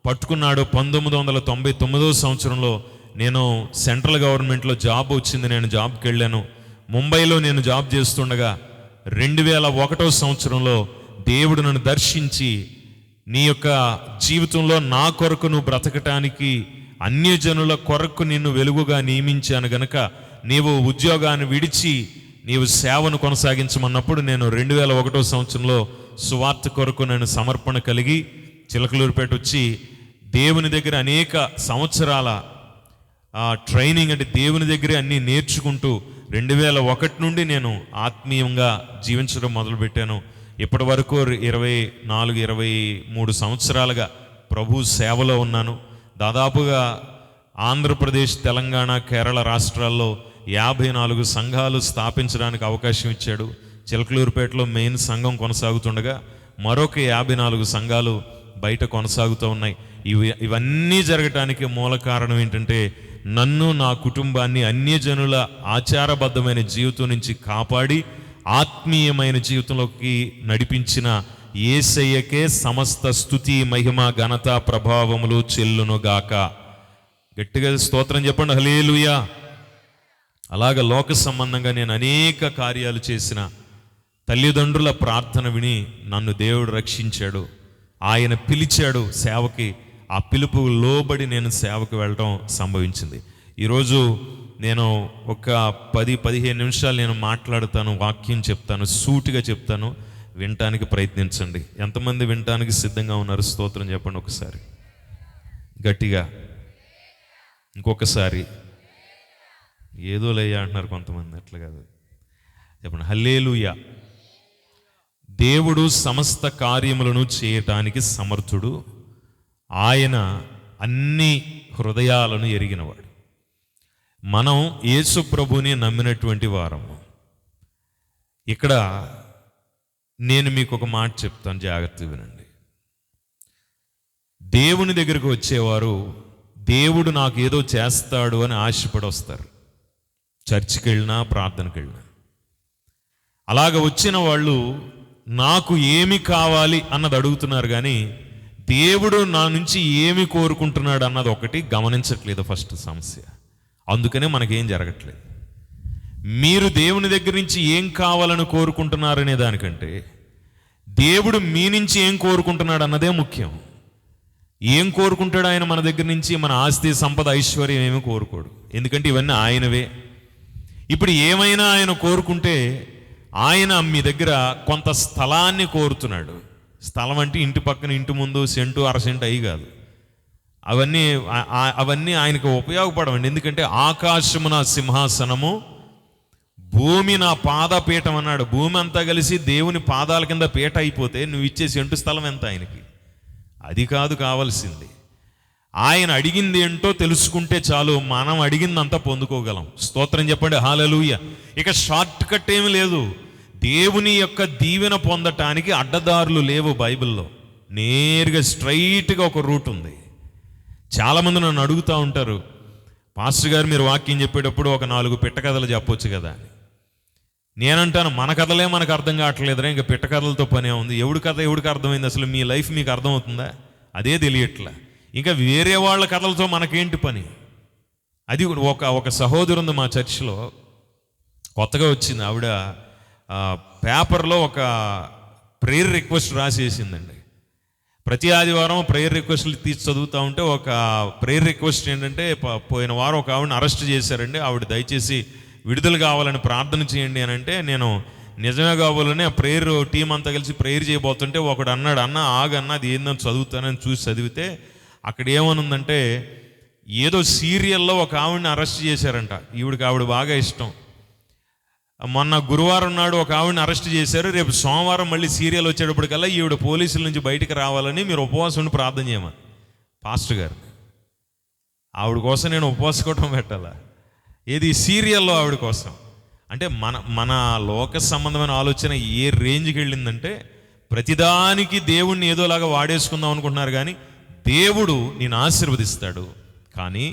పట్టుకున్నాడు. 1999 సంవత్సరంలో నేను సెంట్రల్ గవర్నమెంట్లో జాబ్ వచ్చింది. నేను జాబ్కి వెళ్ళాను. ముంబైలో నేను జాబ్ చేస్తుండగా 2001 సంవత్సరంలో దేవుడు నన్ను దర్శించి, నీ యొక్క జీవితంలో నా కొరకు నువ్వు బ్రతకటానికి అన్యజనుల కొరకు నిన్ను వెలుగుగా నియమించాను గనక నీవు ఉద్యోగాన్ని విడిచి నీవు సేవను కొనసాగించమన్నప్పుడు నేను 2001 సంవత్సరంలో సువార్త కొరకు నేను సమర్పణ కలిగి చిలకలూరుపేట వచ్చి దేవుని దగ్గర అనేక సంవత్సరాల ట్రైనింగ్, అంటే దేవుని దగ్గరే అన్నీ నేర్చుకుంటూ 2001 నుండి నేను ఆత్మీయంగా జీవించడం మొదలుపెట్టాను. ఇప్పటి వరకు 24-23 సంవత్సరాలుగా ప్రభు సేవలో ఉన్నాను. దాదాపుగా ఆంధ్రప్రదేశ్, తెలంగాణ, కేరళ రాష్ట్రాల్లో 54 సంఘాలు స్థాపించడానికి అవకాశం ఇచ్చాడు. చిలకలూరుపేటలో మెయిన్ సంఘం కొనసాగుతుండగా మరొక 54 సంఘాలు బయట కొనసాగుతూ ఉన్నాయి. ఇవన్నీ జరగటానికి మూల కారణం ఏంటంటే నన్ను, నా కుటుంబాన్ని అన్యజనుల ఆచారబద్ధమైన జీవితం నుంచి కాపాడి ఆత్మీయమైన జీవితంలోకి నడిపించిన యేసయ్యకే సమస్త స్తుతి, మహిమ, ఘనత, ప్రభావములు చెల్లునుగాక. గట్టిగా స్తోత్రం చెప్పండి, హల్లెలూయా. అలాగ లోక సంబంధంగా నేను అనేక కార్యాలు చేసిన తల్లిదండ్రుల ప్రార్థన విని నన్ను దేవుడు రక్షించాడు. ఆయన పిలిచాడు సేవకి. ఆ పిలుపు లోబడి నేను సేవకు వెళ్ళడం సంభవించింది. ఈరోజు నేను ఒక 10-15 నిమిషాలు నేను మాట్లాడతాను, వాక్యం చెప్తాను, సూటిగా చెప్తాను, వినటానికి ప్రయత్నించండి. ఎంతమంది వినటానికి సిద్ధంగా ఉన్నారు? స్తోత్రం చెప్పండి ఒకసారి గట్టిగా. ఇంకొకసారి. ఏదో లేయా అంటున్నారు కొంతమంది, అట్లా కాదు, చెప్పండి హల్లెలూయా. దేవుడు సమస్త కార్యములను చేయటానికి సమర్థుడు. ఆయన అన్ని హృదయాలను ఎరిగినవాడు. మనం యేసు ప్రభుని నమ్మినటువంటి వారము. ఇక్కడ నేను మీకు ఒక మాట చెప్తాను, జాగ్రత్తగా వినండి. దేవుని దగ్గరకు వచ్చేవారు దేవుడు నాకు ఏదో చేస్తాడు అని ఆశపడి వస్తారు. చర్చికి వెళ్ళినా, ప్రార్థనకి వెళ్ళినా. అలాగ వచ్చిన వాళ్ళు నాకు ఏమి కావాలి అన్నది అడుగుతున్నారు, కానీ దేవుడు నా నుంచి ఏమి కోరుకుంటున్నాడు అన్నది ఒకటి గమనించట్లేదు. ఫస్ట్ సమస్య. అందుకనే మనకేం జరగట్లేదు. మీరు దేవుని దగ్గర నుంచి ఏం కావాలని కోరుకుంటున్నారనే దానికంటే దేవుడు మీ నుంచి ఏం కోరుకుంటున్నాడు అన్నదే ముఖ్యం. ఏం కోరుకుంటాడు ఆయన మన దగ్గర నుంచి? మన ఆస్తి, సంపద, ఐశ్వర్యం ఏమీ కోరుకోడు. ఎందుకంటే ఇవన్నీ ఆయనవే. ఇప్పుడు ఏమైనా ఆయన కోరుకుంటే ఆయన మీ దగ్గర కొంత స్థలాన్ని కోరుతున్నాడు. స్థలం అంటే ఇంటి పక్కన, ఇంటి ముందు సెంటు, అరసెంటు అయి కాదు. అవన్నీ ఆయనకు ఉపయోగపడవండి. ఎందుకంటే ఆకాశము నా సింహాసనము, భూమి నా పాదపీఠం అన్నాడు. భూమి అంతా కలిసి దేవుని పాదాల కింద పీట అయిపోతే నువ్వు ఇచ్చే సెంటు స్థలం ఎంత ఆయనకి? అది కాదు కావాల్సింది. ఆయన అడిగింది ఏంటో తెలుసుకుంటే చాలు, మనం అడిగిందంతా పొందుకోగలం. స్తోత్రం చెప్పండి, హల్లెలూయా. ఇక షార్ట్ కట్ ఏమి లేదు. దేవుని యొక్క దీవెన పొందటానికి అడ్డదారులు లేవు బైబిల్లో. నేరుగా స్ట్రైట్గా ఒక రూట్ ఉంది. చాలామంది నన్ను అడుగుతూ ఉంటారు, పాస్టర్ గారు మీరు వాక్యం చెప్పేటప్పుడు ఒక 4 పిట్ట కథలు చెప్పొచ్చు కదా అని. నేనంటాను, మన కథలే మనకు అర్థం కావట్లేదురా, ఇంకా పిట్ట కథలతో పనే ఉంది. ఎవడి కథ ఎవడికి అర్థమైంది? అసలు మీ లైఫ్ మీకు అర్థమవుతుందా? అదే తెలియట్లా. ఇంకా వేరే వాళ్ళ కథలతో మనకేంటి పని? అది ఒక సహోదరు ఉంది మా చర్చిలో, కొత్తగా వచ్చింది. ఆవిడ పేపర్లో ఒక ప్రేయర్ రిక్వెస్ట్ రాసేసిందండి. ప్రతి ఆదివారం ప్రేయర్ రిక్వెస్ట్లు తీసి చదువుతూ ఉంటే ఒక ప్రేయర్ రిక్వెస్ట్ ఏంటంటే, పోయిన వారం ఒక ఆవిడని అరెస్ట్ చేశారండి, ఆవిడ దయచేసి విడుదల కావాలని ప్రార్థన చేయండి అని అంటే, నేను నిజమే కావాలని ఆ ప్రేయర్ టీం అంతా కలిసి ప్రేయర్ చేయబోతుంటే ఒకడు అన్నాడు, అన్న ఆగన్న అది ఏందని చదువుతానని చూసి చదివితే అక్కడ ఏమనుందంటే, ఏదో సీరియల్లో ఒక ఆవిడని అరెస్ట్ చేశారంట. ఆవిడ బాగా ఇష్టం. మొన్న గురువారం నాడు ఒక ఆవిడని అరెస్ట్ చేశారు. రేపు సోమవారం మళ్ళీ సీరియల్ వచ్చేటప్పటికల్లా ఈవిడ పోలీసుల నుంచి బయటికి రావాలని మీరు ఉపవాసం ఉండి ప్రార్థన చేయమని పాస్టర్ గారు. ఆవిడ కోసం నేను ఉపవాసుకోవటం పెట్టాలా? ఏది సీరియల్లో ఆవిడ కోసం? అంటే మన లోక సంబంధమైన ఆలోచన ఏ రేంజ్కి వెళ్ళిందంటే, ప్రతిదానికి దేవుణ్ణి ఏదోలాగా వాడేసుకుందాం అనుకుంటున్నారు. కానీ దేవుడు నేను ఆశీర్వదిస్తాడు. కానీ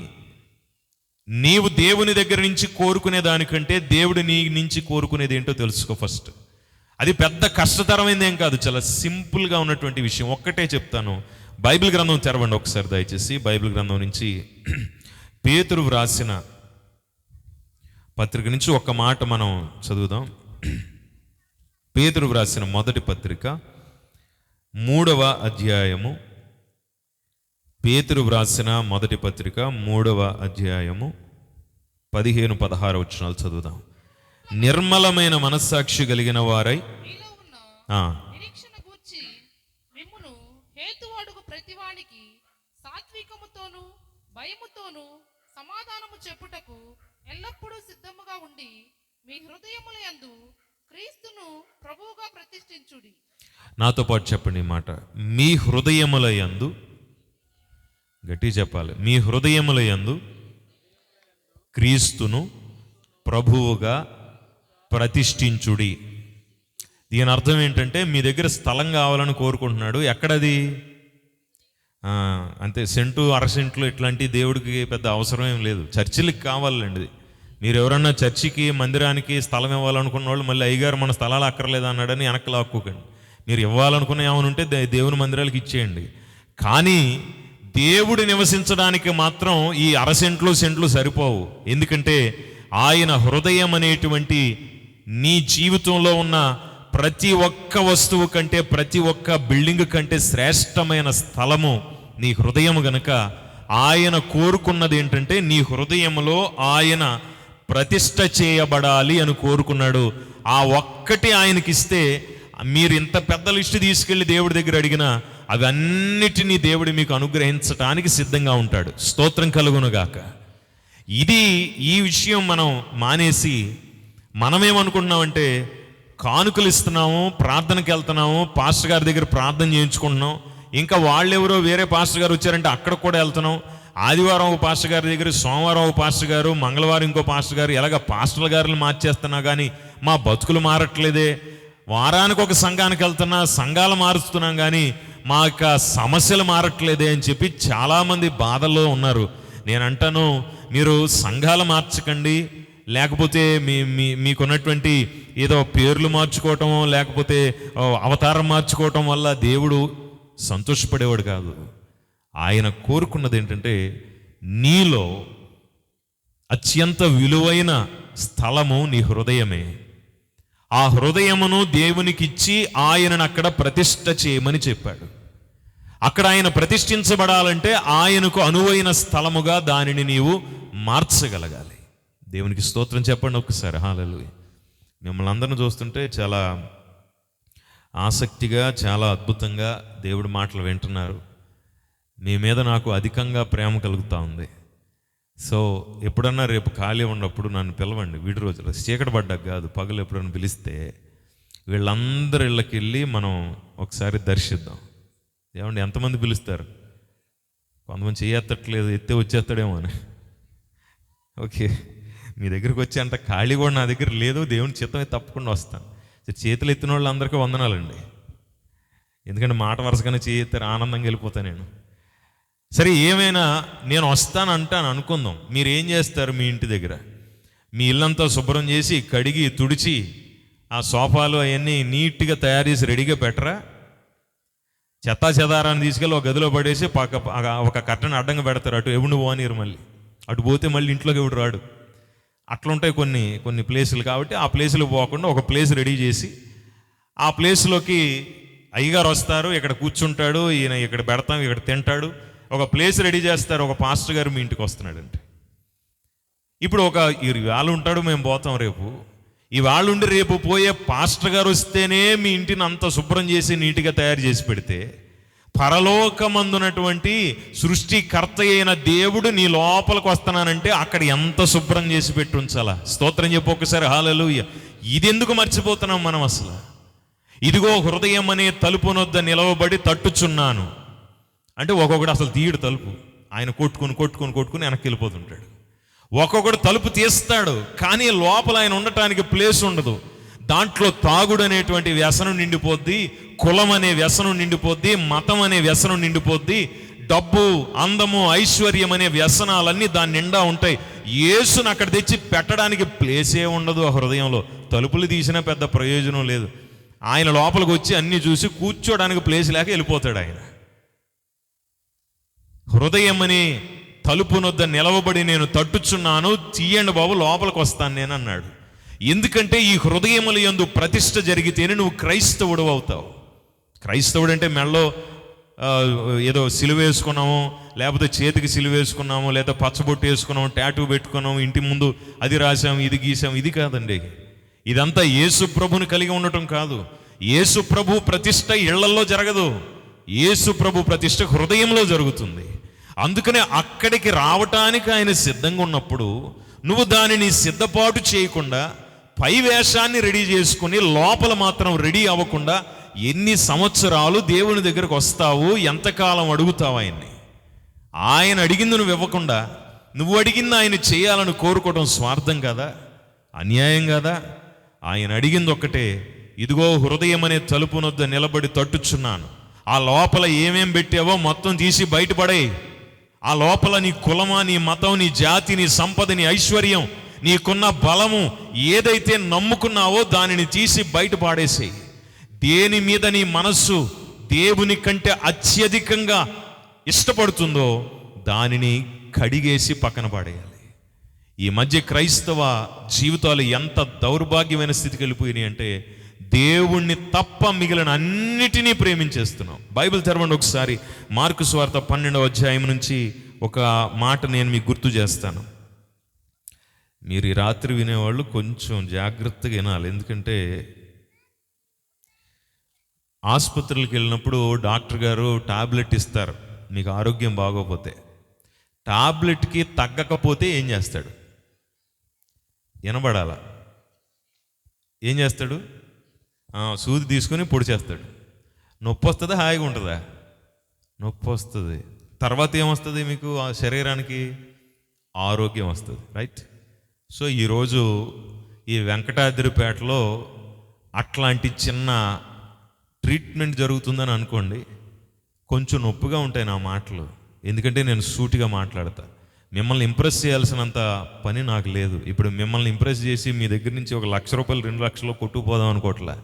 నీవు దేవుని దగ్గర నుంచి కోరుకునే దానికంటే దేవుడు నీ నుంచి కోరుకునేది ఏంటో తెలుసుకో ఫస్ట్. అది పెద్ద కష్టతరమైనది ఏం కాదు, చాలా సింపుల్గా ఉన్నటువంటి విషయం. ఒక్కటే చెప్తాను. బైబిల్ గ్రంథం తెరవండి ఒకసారి దయచేసి. బైబిల్ గ్రంథం నుంచి పేతురు వ్రాసిన పత్రిక నుంచి ఒక మాట మనం చదువుదాం. పేతురు వ్రాసిన మొదటి పత్రిక 3వ అధ్యాయము. పేతురు వ్రాసిన మొదటి పత్రిక 3వ అధ్యాయము 15-16 వచనాలు చదువుదాం. నిర్మలమైన మనస్సాక్షి కలిగిన వారై మీలో ఉన్న ఆ, నిరీక్షణ గూర్చి మిమ్మును హేతువాడుకు ప్రతివానికి సాత్వికముతోను భయముతోను సమాధానము చెప్పుటకు ఎల్లప్పుడూ సిద్ధముగా ఉండి మీ హృదయముల యందు క్రీస్తును ప్రభువుగా ప్రతిష్ఠించుడి. నాతో పాటు చెప్పండి ఈ మాట. మీ హృదయముల యందు, గట్టి చెప్పాలి, మీ హృదయముల యందు క్రీస్తును ప్రభువుగా ప్రతిష్ఠించుడి. దీని అర్థం ఏంటంటే మీ దగ్గర స్థలం కావాలని కోరుకుంటున్నాడు. ఎక్కడది? అంతే, సెంటు అరసెంట్లు ఇట్లాంటి దేవుడికి పెద్ద అవసరం ఏం లేదు. చర్చిలకి కావాలండి. మీరు ఎవరన్నా చర్చికి మందిరానికి స్థలం ఇవ్వాలనుకున్న వాళ్ళు మళ్ళీ అయ్యగారు మన స్థలాలు అక్కర్లేదు అన్నాడని వెనక్కి లాక్కోకండి. మీరు ఇవ్వాలనుకున్న ఏమనుంటే దేవుని మందిరాలకు ఇచ్చేయండి. కానీ దేవుడు నివసించడానికి మాత్రం ఈ అరసెంట్లు సెంట్లు సరిపోవు. ఎందుకంటే ఆయన హృదయం అనేటువంటి నీ జీవితంలో ఉన్న ప్రతి ఒక్క వస్తువు కంటే, ప్రతి ఒక్క బిల్డింగ్ కంటే శ్రేష్టమైన స్థలము నీ హృదయము గనుక ఆయన కోరుకున్నది ఏంటంటే నీ హృదయములో ఆయన ప్రతిష్ఠ చేయబడాలి అని కోరుకున్నాడు. ఆ ఒక్కటి ఆయనకిస్తే మీరు ఇంత పెద్ద లిస్టు తీసుకెళ్లి దేవుడి దగ్గర అడిగినా అవి అన్నిటినీ దేవుడు మీకు అనుగ్రహించటానికి సిద్ధంగా ఉంటాడు. స్తోత్రం కలుగునుగాక. ఈ విషయం మనం మానేసి మనమేమనుకుంటున్నామంటే కానుకలు ఇస్తున్నాము, ప్రార్థనకి వెళ్తున్నాము, పాస్టర్ గారి దగ్గర ప్రార్థన చేయించుకుంటున్నాం, ఇంకా వాళ్ళెవరో వేరే పాస్టర్ గారు వచ్చారంటే అక్కడ కూడా వెళ్తున్నాం. ఆదివారం ఒక పాస్టర్ గారి దగ్గర, సోమవారం ఒక పాస్టర్ గారు, మంగళవారం ఇంకో పాస్టర్ గారు, ఎలాగ పాస్టర్ల గారులు మార్చేస్తున్నా కానీ మా బతుకులు మారట్లేదే. వారానికి ఒక సంఘానికి వెళ్తున్నా, సంఘాలు మారుస్తున్నాం కానీ మా యొక్క సమస్యలు మారట్లేదే అని చెప్పి చాలామంది బాధల్లో ఉన్నారు. నేను అంటాను, మీరు సంఘాలు మార్చకండి, లేకపోతే మీకున్నటువంటి ఏదో పేర్లు మార్చుకోవటం, లేకపోతే అవతారం మార్చుకోవటం వల్ల దేవుడు సంతోషపడేవాడు కాదు. ఆయన కోరుకున్నది ఏంటంటే నీలో అత్యంత విలువైన స్థలము నీ హృదయమే. ఆ హృదయమును దేవునికి ఇచ్చి ఆయనను అక్కడ ప్రతిష్ఠ చేయమని చెప్పాడు. అక్కడ ఆయన ప్రతిష్ఠించబడాలంటే ఆయనకు అనువైన స్థలముగా దానిని నీవు మార్చగలగాలి. దేవునికి స్తోత్రం చెప్పండి ఒక్కసారి. హల్లెలూయా. మిమ్మల్ని అందరిని చూస్తుంటే చాలా ఆసక్తిగా, చాలా అద్భుతంగా దేవుడి మాటలు వింటున్నారు. మీ మీద నాకు అధికంగా ప్రేమ కలుగుతూ ఉంది. సో ఎప్పుడన్నా రేపు ఖాళీ ఉన్నప్పుడు నన్ను పిలవండి. వీడి రోజులు చీకటి పడ్డాక కాదు, పగలు ఎప్పుడన్నా పిలిస్తే వీళ్ళందరి ఇళ్ళకి వెళ్ళి మనం ఒకసారి దర్శిద్దాం. ఏమండి, ఎంతమంది పిలుస్తారు? కొంతమంది చేయత్తట్లేదు, ఎత్తే వచ్చేస్తాడేమో అని. ఓకే, మీ దగ్గరికి వచ్చి అంత ఖాళీ కూడా నా దగ్గర లేదు, దేవుని చిత్తమే తప్పకుండా వస్తాను. చేతులు ఎత్తిన వాళ్ళు అందరికీ వందనాలండి. ఎందుకంటే మాట వరుసగానే చేయెత్తారు, ఆనందంగా వెళ్ళిపోతాను నేను. సరే, ఏమైనా నేను వస్తాను అంటాను అనుకుందాం. మీరు ఏం చేస్తారు? మీ ఇంటి దగ్గర మీ ఇల్లంతా శుభ్రం చేసి కడిగి తుడిచి ఆ సోఫాలు అవన్నీ నీట్గా తయారు చేసి రెడీగా పెట్టరా? చెత్తా చెదారాన్ని తీసుకెళ్ళి ఒక గదిలో పడేసి ఒక కట్టను అడ్డంగా పెడతారు. అటు ఎవడు పోనీరు, మళ్ళీ అటు పోతే మళ్ళీ ఇంట్లోకి ఎవడు రాడు. అట్లుంటాయి కొన్ని ప్లేసులు. కాబట్టి ఆ ప్లేసులకు పోకుండా ఒక ప్లేస్ రెడీ చేసి ఆ ప్లేస్లోకి అయ్యగారు వస్తారు, ఇక్కడ కూర్చుంటాడు, ఈయన ఇక్కడ పెడతాం, ఇక్కడ తింటాడు. ఒక ప్లేస్ రెడీ చేస్తారు. ఒక పాస్టర్ గారు మీ ఇంటికి వస్తున్నాడంటే ఇప్పుడు ఇవాళ ఉంటాడు, మేము పోతాం రేపు. ఇవాళ ఉండి రేపు పోయే పాస్టర్ గారు వస్తేనే మీ ఇంటిని అంత శుభ్రం చేసి నీట్గా తయారు చేసి పెడితే, పరలోకమందున్నటువంటి సృష్టికర్త అయిన దేవుడు నీ లోపలికి వస్తున్నానంటే అక్కడ ఎంత శుభ్రం చేసి పెట్టి ఉంచాలా? స్తోత్రం చెప్పు ఒకసారి. హల్లెలూయా. ఇది ఎందుకు మర్చిపోతున్నాం మనం అసలు? ఇదిగో హృదయం అనే తలుపునొద్ద నిలవబడి తట్టుచున్నాను అంటే ఒక్కొక్కడు అసలు తీయడు తలుపు. ఆయన కొట్టుకుని వెనక్కి వెళ్ళిపోతుంటాడు. ఒక్కొక్కడు తలుపు తీస్తాడు, కానీ లోపల ఆయన ఉండటానికి ప్లేస్ ఉండదు. దాంట్లో తాగుడు అనేటువంటి వ్యసనం నిండిపోద్ది, కులం అనే వ్యసనం నిండిపోద్ది, మతం అనే వ్యసనం నిండిపోద్ది, డబ్బు, అందము, ఐశ్వర్యం అనే వ్యసనాలన్నీ దాని నిండా ఉంటాయి. యేసును అక్కడ తెచ్చి పెట్టడానికి ప్లేసే ఉండదు ఆ హృదయంలో. తలుపులు తీసినా పెద్ద ప్రయోజనం లేదు. ఆయన లోపలికి వచ్చి అన్ని చూసి కూర్చోడానికి ప్లేస్ లేక వెళ్ళిపోతాడు ఆయన. హృదయం అనే తలుపునొద్ద నిలవబడి నేను తట్టుచున్నాను, తీయండి బాబు, లోపలికి వస్తాను నేను అన్నాడు. ఎందుకంటే ఈ హృదయముల యందు ప్రతిష్ఠ జరిగితేనే నువ్వు క్రైస్తవుడు అవుతావు. క్రైస్తవుడు అంటే మెడలో ఏదో సిలువ వేసుకున్నాము, లేకపోతే చేతికి సిలువ వేసుకున్నాము, లేదా పచ్చబొట్టు వేసుకున్నాము, టాటూ పెట్టుకున్నాము, ఇంటి ముందు అది రాసాము, ఇది గీసాము, ఇది కాదండి. ఇదంతా యేసు ప్రభుని కలిగి ఉండటం కాదు. యేసు ప్రభు ప్రతిష్ట ఇళ్లల్లో జరగదు, యేసు ప్రభు ప్రతిష్ట హృదయంలో జరుగుతుంది. అందుకనే అక్కడికి రావటానికి ఆయన సిద్ధంగా ఉన్నప్పుడు నువ్వు దానిని సిద్ధపాటు చేయకుండా పై వేషాన్ని రెడీ చేసుకుని లోపల మాత్రం రెడీ అవ్వకుండా ఎన్ని సంవత్సరాలు దేవుని దగ్గరకు వస్తావు, ఎంతకాలం అడుగుతావు ఆయన్ని? ఆయన అడిగింది నువ్వు ఇవ్వకుండా నువ్వు అడిగింది ఆయన చేయాలని కోరుకోవడం స్వార్థం కదా, అన్యాయం కదా? ఆయన అడిగింది ఒక్కటే, ఇదిగో హృదయం అనే తలుపు నొద్ద నిలబడి తట్టుచున్నాను, ఆ లోపల ఏమేం పెట్టావో మొత్తం తీసి బయటపడే. ఆ లోపల నీ కులమా, నీ మతం, నీ జాతి, నీ సంపద, నీ ఐశ్వర్యం, నీకున్న బలము ఏదైతే నమ్ముకున్నావో దానిని తీసి బయట పాడేసేయి. దేని మీద నీ మనస్సు దేవుని కంటే అత్యధికంగా ఇష్టపడుతుందో దానిని కడిగేసి పక్కన పడేయాలి. ఈ మధ్య క్రైస్తవ జీవితాలు ఎంత దౌర్భాగ్యమైన స్థితికి వెళ్ళిపోయినాయి అంటే దేవుణ్ణి తప్ప మిగిలిన అన్నిటినీ ప్రేమించేస్తున్నాం. బైబిల్ తెరవండి ఒకసారి, మార్కు సువార్త 12వ అధ్యాయం నుంచి ఒక మాట నేను మీకు గుర్తు చేస్తాను. మీరు ఈ రాత్రి వినేవాళ్ళు కొంచెం జాగ్రత్తగా వినాలి. ఎందుకంటే ఆసుపత్రులకు వెళ్ళినప్పుడు డాక్టర్ గారు టాబ్లెట్ ఇస్తారు, మీకు ఆరోగ్యం బాగోపోతే. టాబ్లెట్కి తగ్గకపోతే ఏం చేస్తాడు? వినబడాల. ఏం చేస్తాడు? సూది తీసుకొని పొడి చేస్తాడు. నొప్పి వస్తుందా, హాయిగా ఉంటుందా? నొప్పి వస్తుంది. తర్వాత ఏమొస్తుంది మీకు? ఆ శరీరానికి ఆరోగ్యం వస్తుంది, రైట్? సో ఈరోజు ఈ వెంకటాద్రిపేటలో అట్లాంటి చిన్న ట్రీట్మెంట్ జరుగుతుందని అనుకోండి, కొంచెం నొప్పిగా ఉంటాయి నా మాటలు, ఎందుకంటే నేను సూటిగా మాట్లాడతా. మిమ్మల్ని ఇంప్రెస్ చేయాల్సినంత పని నాకు లేదు. ఇప్పుడు మిమ్మల్ని ఇంప్రెస్ చేసి మీ దగ్గర నుంచి ఒక 1,00,000 రూపాయలు 2 లక్షలు కొట్టుకుపోదాం అనుకోవట్లే.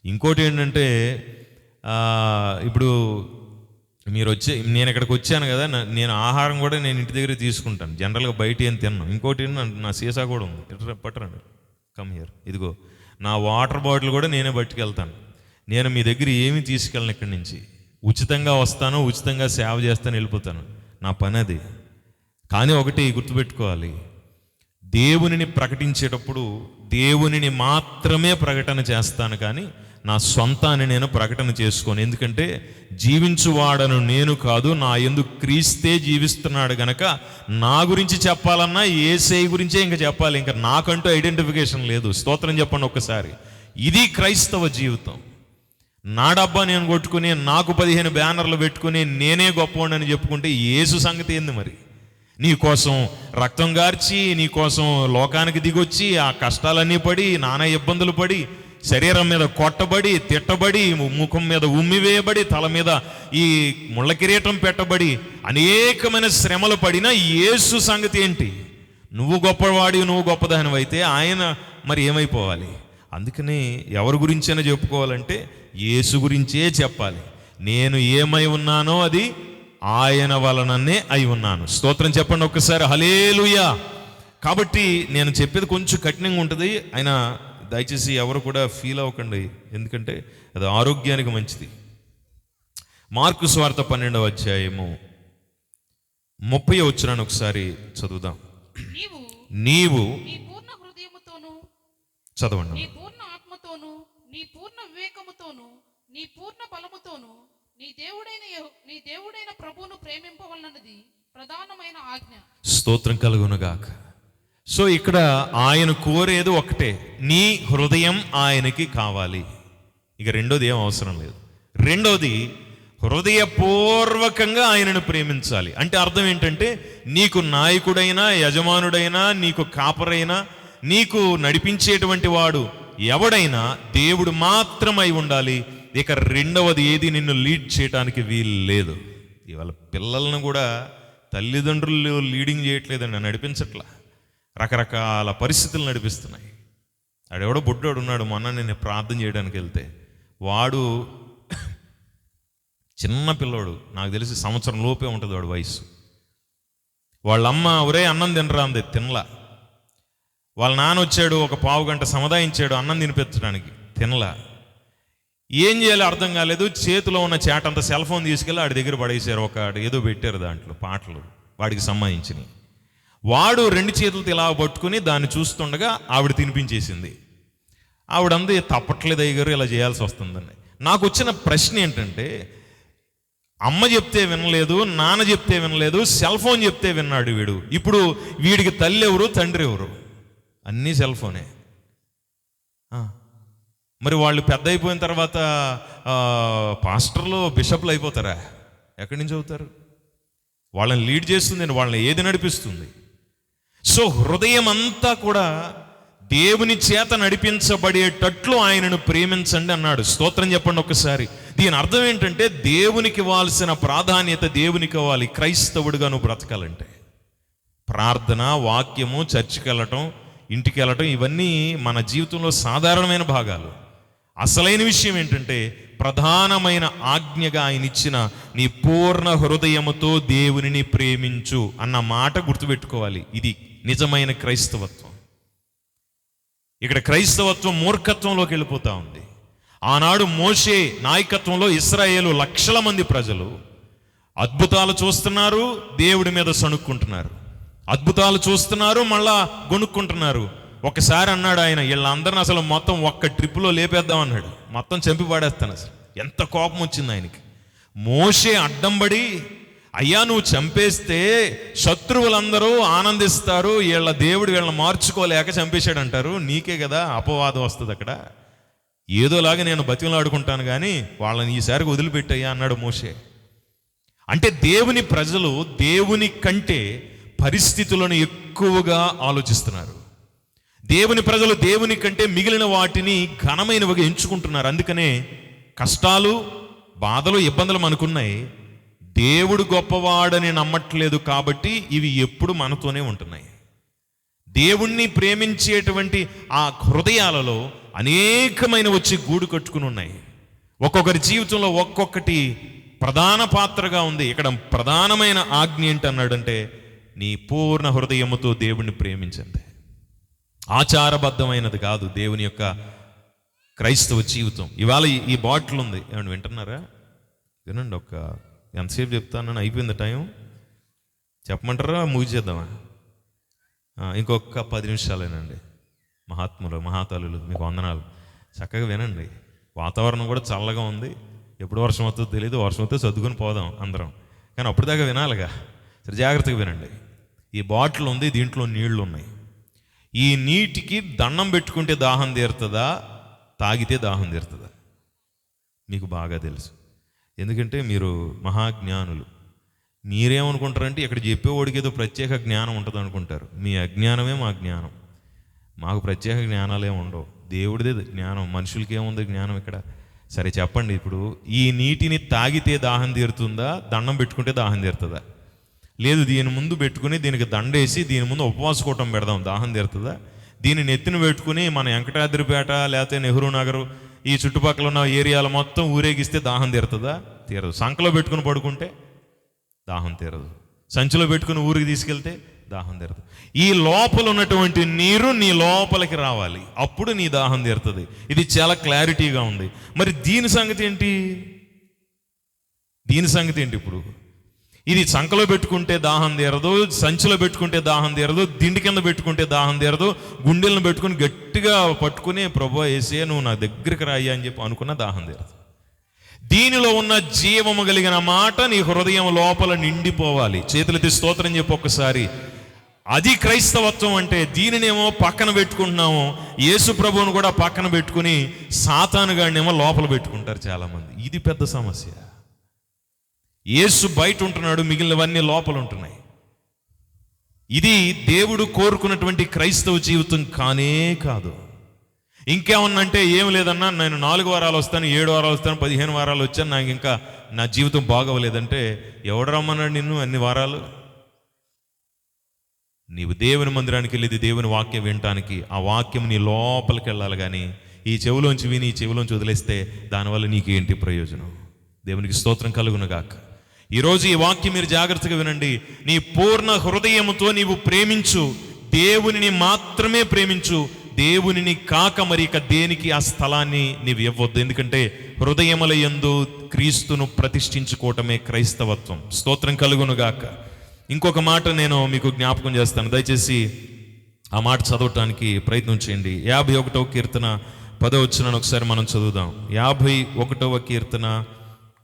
ఇంకోటి ఏంటంటే, ఇప్పుడు మీరు నేను ఇక్కడికి వచ్చాను కదా, నేను ఆహారం కూడా నేను ఇంటి దగ్గర తీసుకుంటాను, జనరల్గా బయట ఏం తిన్నాను. ఇంకోటి నా సీసా కూడా ఉంది, పట్టరండి, కమ్ హియర్. ఇదిగో నా వాటర్ బాటిల్ కూడా నేనే పట్టుకెళ్తాను. నేను మీ దగ్గర ఏమీ తీసుకెళ్ళను, ఇక్కడి నుంచి ఉచితంగా వస్తాను, ఉచితంగా సేవ చేస్తాను, వెళ్ళిపోతాను. నా పని అది. కానీ ఒకటి గుర్తుపెట్టుకోవాలి, దేవునిని ప్రకటించేటప్పుడు దేవునిని మాత్రమే ప్రకటన చేస్తాను, కానీ నా సొంతాన్ని నేను ప్రకటన చేసుకోను. ఎందుకంటే జీవించువాడను నేను కాదు, నా యందు క్రీస్తే జీవిస్తున్నాడు గనక నా గురించి చెప్పాలన్నా యేసయ్య గురించే ఇంకా చెప్పాలి. ఇంకా నాకంటూ ఐడెంటిఫికేషన్ లేదు. స్తోత్రం చెప్పండి ఒక్కసారి. ఇది క్రైస్తవ జీవితం. నా డబ్బా నేను కొట్టుకుని, నాకు 15 బ్యానర్లు పెట్టుకుని నేనే గొప్పవాడిని చెప్పుకుంటే యేసు సంగతి ఏంది మరి? నీ కోసం రక్తం గార్చి, నీ కోసం లోకానికి దిగొచ్చి ఆ కష్టాలన్నీ పడి, నానా ఇబ్బందులు పడి, శరీరం మీద కొట్టబడి, తిట్టబడి, ముఖం మీద ఉమ్మివేయబడి, తల మీద ఈ ముళ్ళ కిరీటం పెట్టబడి అనేకమైన శ్రమలు పడిన యేసు సంగతి ఏంటి? నువ్వు గొప్పవాడి, నువ్వు గొప్పదానివి అయితే ఆయన మరి ఏమైపోవాలి? అందుకని ఎవరి గురించైనా చెప్పుకోవాలంటే యేసు గురించే చెప్పాలి. నేను ఏమై ఉన్నానో అది ఆయన వలననే అయి ఉన్నాను. స్తోత్రం చెప్పండి ఒక్కసారి, హల్లెలూయా. కాబట్టి నేను చెప్పేది కొంచెం కఠినంగా ఉంటుంది, అయినా దయచేసి ఎవరు కూడా ఫీల్ అవ్వకండి, ఎందుకంటే అది ఆరోగ్యానికి మంచిది. మార్కు సువార్త 12వ అధ్యాయము 30వ వచనాన్ని ఒకసారి చదువుదాం. నీవు నీ పూర్ణ హృదయముతోను, చదవండి, నీ పూర్ణ ఆత్మతోను, నీ పూర్ణ వివేకముతోను, నీ పూర్ణ బలముతోను నీ దేవుడైన ప్రభువును ప్రేమింపవలనది ప్రధానమైన ఆజ్ఞ. స్తోత్రం కలుగునుగాక. సో ఇక్కడ ఆయన కోరేది ఒకటే, నీ హృదయం ఆయనకి కావాలి. ఇక రెండోది ఏం అవసరం లేదు. రెండోది, హృదయపూర్వకంగా ఆయనను ప్రేమించాలి. అంటే అర్థం ఏంటంటే, నీకు నాయకుడైనా, యజమానుడైనా, నీకు కాపరైనా, నీకు నడిపించేటువంటి వాడు ఎవడైనా దేవుడు మాత్రమై ఉండాలి. ఇక రెండవది ఏది నిన్ను లీడ్ చేయడానికి వీలు లేదు. ఇవాళ పిల్లలను కూడా తల్లిదండ్రులు లీడింగ్ చేయట్లేదండి, నడిపించట్లా, రకరకాల పరిస్థితులు నడిపిస్తున్నాయి. ఆడెవడో బుడ్డోడు ఉన్నాడు, మొన్న నేను ప్రార్థన చేయడానికి వెళ్తే, వాడు చిన్న పిల్లోడు, నాకు తెలిసి 1 సంవత్సరం లోపే ఉంటుంది వాడు వయసు. వాళ్ళమ్మ ఒరే అన్నం తినరా అంది, తినలా. వాళ్ళ నాన్న వచ్చాడు, ఒక పావు గంట సముదాయించాడు అన్నం తినిపించడానికి, తినలా. ఏం చేయాలో అర్థం కాలేదు. చేతిలో ఉన్న చాట్ అంతా సెల్ ఫోన్ తీసుకెళ్ళి ఆడి దగ్గర పడేసారు. ఒక ఏదో పెట్టారు దాంట్లో పాటలు వాడికి సంబంధించినవి. వాడు 2 చేతులతో ఇలా పట్టుకుని దాన్ని చూస్తుండగా ఆవిడ తినిపించేసింది. ఆవిడంది తప్పట్లేదు అయ్యగారు, ఇలా చేయాల్సి వస్తుందండి. నాకు వచ్చిన ప్రశ్న ఏంటంటే, అమ్మ చెప్తే వినలేదు, నాన్న చెప్తే వినలేదు, సెల్ ఫోన్ చెప్తే విన్నాడు వీడు. ఇప్పుడు వీడికి తల్లి ఎవరు, తండ్రి ఎవరు? అన్నీ సెల్ ఫోనే. మరి వాళ్ళు పెద్ద అయిపోయిన తర్వాత పాస్టర్లు, బిషప్లు అయిపోతారా? ఎక్కడి నుంచి అవుతారు? వాళ్ళని లీడ్ చేస్తుంది, వాళ్ళని ఏది నడిపిస్తుంది? సో హృదయం అంతా కూడా దేవుని చేత నడిపించబడేటట్లు ఆయనను ప్రేమించండి అన్నాడు. స్తోత్రం చెప్పండి ఒకసారి. దీని అర్థం ఏంటంటే, దేవునికి ఇవ్వాల్సిన ప్రాధాన్యత దేవునికి ఇవ్వాలి. క్రైస్తవుడిగా నువ్వు బ్రతకాలంటే ప్రార్థన, వాక్యము, చర్చికి వెళ్ళటం, ఇంటికి వెళ్ళటం, ఇవన్నీ మన జీవితంలో సాధారణమైన భాగాలు. అసలైన విషయం ఏంటంటే, ప్రధానమైన ఆజ్ఞగా ఆయన ఇచ్చిన నీ పూర్ణ హృదయముతో దేవునిని ప్రేమించు అన్న మాట గుర్తుపెట్టుకోవాలి. ఇది నిజమైన క్రైస్తవత్వం. ఇక్కడ క్రైస్తవత్వం మూర్ఖత్వంలోకి వెళ్ళిపోతా ఉంది. ఆనాడు మోషే నాయకత్వంలో ఇశ్రాయేలు లక్షల మంది ప్రజలు అద్భుతాలు చూస్తున్నారు, దేవుడి మీద సణుక్కుంటున్నారు. అద్భుతాలు చూస్తున్నారు, మళ్ళా గొనుక్కుంటున్నారు. ఒకసారి అన్నాడు ఆయన, వీళ్ళందరిని అసలు మొత్తం ఒక్క ట్రిప్పులో లేపేద్దాం అన్నాడు. మొత్తం చంపి పాడేస్తాను. అసలు ఎంత కోపం వచ్చింది ఆయనకి. మోషే అడ్డంబడి, అయ్యా నువ్వు చంపేస్తే శత్రువులందరూ ఆనందిస్తారు, వీళ్ళ దేవుడు వీళ్ళని మార్చుకోలేక చంపేశాడు అంటారు, నీకే కదా అపవాదం వస్తుంది అక్కడ. ఏదోలాగా నేను బతిమలాడుకుంటాను కానీ వాళ్ళని ఈసారికి వదిలిపెట్టయ్యా అన్నాడు మోషే. అంటే దేవుని ప్రజలు దేవుని కంటే పరిస్థితులను ఎక్కువగా ఆలోచిస్తున్నారు. దేవుని ప్రజలు దేవుని కంటే మిగిలిన వాటిని ఘనమైనవిగా ఎంచుకుంటున్నారు. అందుకనే కష్టాలు, బాధలు, ఇబ్బందులు మనకున్నాయి. దేవుడు గొప్పవాడని నమ్మట్లేదు కాబట్టి ఇవి ఎప్పుడు మనతోనే ఉంటున్నాయి. దేవుణ్ణి ప్రేమించేటువంటి ఆ హృదయాలలో అనేకమైన వచ్చి గూడు కట్టుకుని ఉన్నాయి. ఒక్కొక్కరి జీవితంలో ఒక్కొక్కటి ప్రధాన పాత్రగా ఉంది. ఇక్కడ ప్రధానమైన ఆజ్ఞ ఏంటన్నాడంటే, నీ పూర్ణ హృదయముతో దేవుణ్ణి ప్రేమించండి. ఆచారబద్ధమైనది కాదు దేవుని యొక్క క్రైస్తవ జీవితం. ఇవాళ ఈ బాటిల్ ఉంది, ఏమన్నా వింటున్నారా? వినండి. ఎంతసేపు చెప్తానని అయిపోయింది టైం. చెప్పమంటారా, ముగిచేద్దామా? ఇంకొక 10 నిమిషాలేనండి. మహాత్ములు, మహాతల్లులు, మీకు వందనాలు. చక్కగా వినండి. వాతావరణం కూడా చల్లగా ఉంది. ఎప్పుడు వర్షం వస్తుందో తెలియదు. వర్షం వస్తే సర్దుకొని పోదాం అందరం, కానీ అప్పటిదాకా వినాలిగా. సరే, జాగ్రత్తగా వినండి. ఈ బాటిల్ ఉంది, దీంట్లో నీళ్లు ఉన్నాయి. ఈ నీటికి దండం పెట్టుకుంటే దాహం తీరుతుందా, తాగితే దాహం తీరుతుందా? మీకు బాగా తెలుసు. ఎందుకంటే మీరు మహాజ్ఞానులు. మీరేమనుకుంటారంటే ఇక్కడ చెప్పేవాడికి ఏదో ప్రత్యేక జ్ఞానం ఉంటుంది అనుకుంటారు. మీ అజ్ఞానమే మా జ్ఞానం. మాకు ప్రత్యేక జ్ఞానాలు ఏమి ఉండవు. దేవుడిదే జ్ఞానం, మనుషులకి ఏముంది జ్ఞానం ఇక్కడ? సరే చెప్పండి, ఇప్పుడు ఈ నీటిని తాగితే దాహం తీరుతుందా, దండం పెట్టుకుంటే దాహం తీరుతుందా? లేదు, దీని ముందు పెట్టుకుని దీనికి దండేసి దీని ముందు ఉపవాస కూటం పెడదాం, దాహం తీరుతుందా? దీన్ని నెత్తిన పెట్టుకుని మన వెంకటాద్రిపేట లేకపోతే నెహ్రూ నగర్ ఈ చుట్టుపక్కల ఉన్న ఏరియాలు మొత్తం ఊరేగిస్తే దాహం తీరుతుందా? తీరదు. సంకలో పెట్టుకుని పడుకుంటే దాహం తీరదు. సంచిలో పెట్టుకుని ఊరికి తీసుకెళ్తే దాహం తీరదు. ఈ లోపల ఉన్నటువంటి నీరు నీ లోపలికి రావాలి, అప్పుడు నీ దాహం తీరుతుంది. ఇది చాలా క్లారిటీగా ఉంది. మరి దీని సంగతి ఏంటి? ఇప్పుడు ఇది సంకలో పెట్టుకుంటే దాహం తీరదు, సంచిలో పెట్టుకుంటే దాహం తీరదు, దిండి కింద పెట్టుకుంటే దాహం తీరదు, గుండెలను పెట్టుకుని గట్టిగా పట్టుకుని ప్రభువా యేసయ్యా నువ్వు నా దగ్గరికి రాయ్యా అని చెప్పి అనుకున్న దాహం తీరదు. దీనిలో ఉన్న జీవము కలిగిన మాట నీ హృదయం లోపల నిండిపోవాలి. చేతులెత్తి స్తోత్రం చెప్పి ఒక్కసారి. అది క్రైస్తవత్వం అంటే. దీనినేమో పక్కన పెట్టుకుంటున్నాము, యేసు ప్రభువును కూడా పక్కన పెట్టుకుని సాతాను గాడినేమో లోపల పెట్టుకుంటారు చాలామంది. ఇది పెద్ద సమస్య. యేసు బయట ఉంటున్నాడు, మిగిలినవన్నీ లోపల ఉంటున్నాయి. ఇది దేవుడు కోరుకున్నటువంటి క్రైస్తవ జీవితం కానే కాదు. ఇంకేమన్నంటే ఏం లేదన్నా, నేను 4 వారాలు వస్తాను, 7 వారాలు వస్తాను, 15 వారాలు వచ్చాను, నాకు ఇంకా నా జీవితం బాగోలేదంటే ఎవడు రమ్మన్నాడు నిన్ను అన్ని వారాలు? నీవు దేవుని మందిరానికి వెళ్ళేది దేవుని వాక్యం వినటానికి. ఆ వాక్యం నీ లోపలికి వెళ్ళాలి. కానీ ఈ చెవులోంచి విని ఈ చెవులోంచి వదిలేస్తే దానివల్ల నీకేంటి ప్రయోజనం? దేవునికి స్తోత్రం కలుగును గాక. ఈరోజు ఈ వాక్యం మీరు జాగ్రత్తగా వినండి. నీ పూర్ణ హృదయముతో నీవు ప్రేమించు, దేవునిని మాత్రమే ప్రేమించు. దేవునిని కాక మరి ఇక దేనికి ఆ స్థలాన్ని నీవు ఇవ్వద్దు. ఎందుకంటే హృదయముల యందు క్రీస్తును ప్రతిష్ఠించుకోవటమే క్రైస్తవత్వం. స్తోత్రం కలుగును గాక. ఇంకొక మాట నేను మీకు జ్ఞాపకం చేస్తాను, దయచేసి ఆ మాట చదవటానికి ప్రయత్నం చేయండి. 51వ కీర్తన 10వ వచనాన్ని ఒకసారి మనం చదువుదాం. 51వ కీర్తన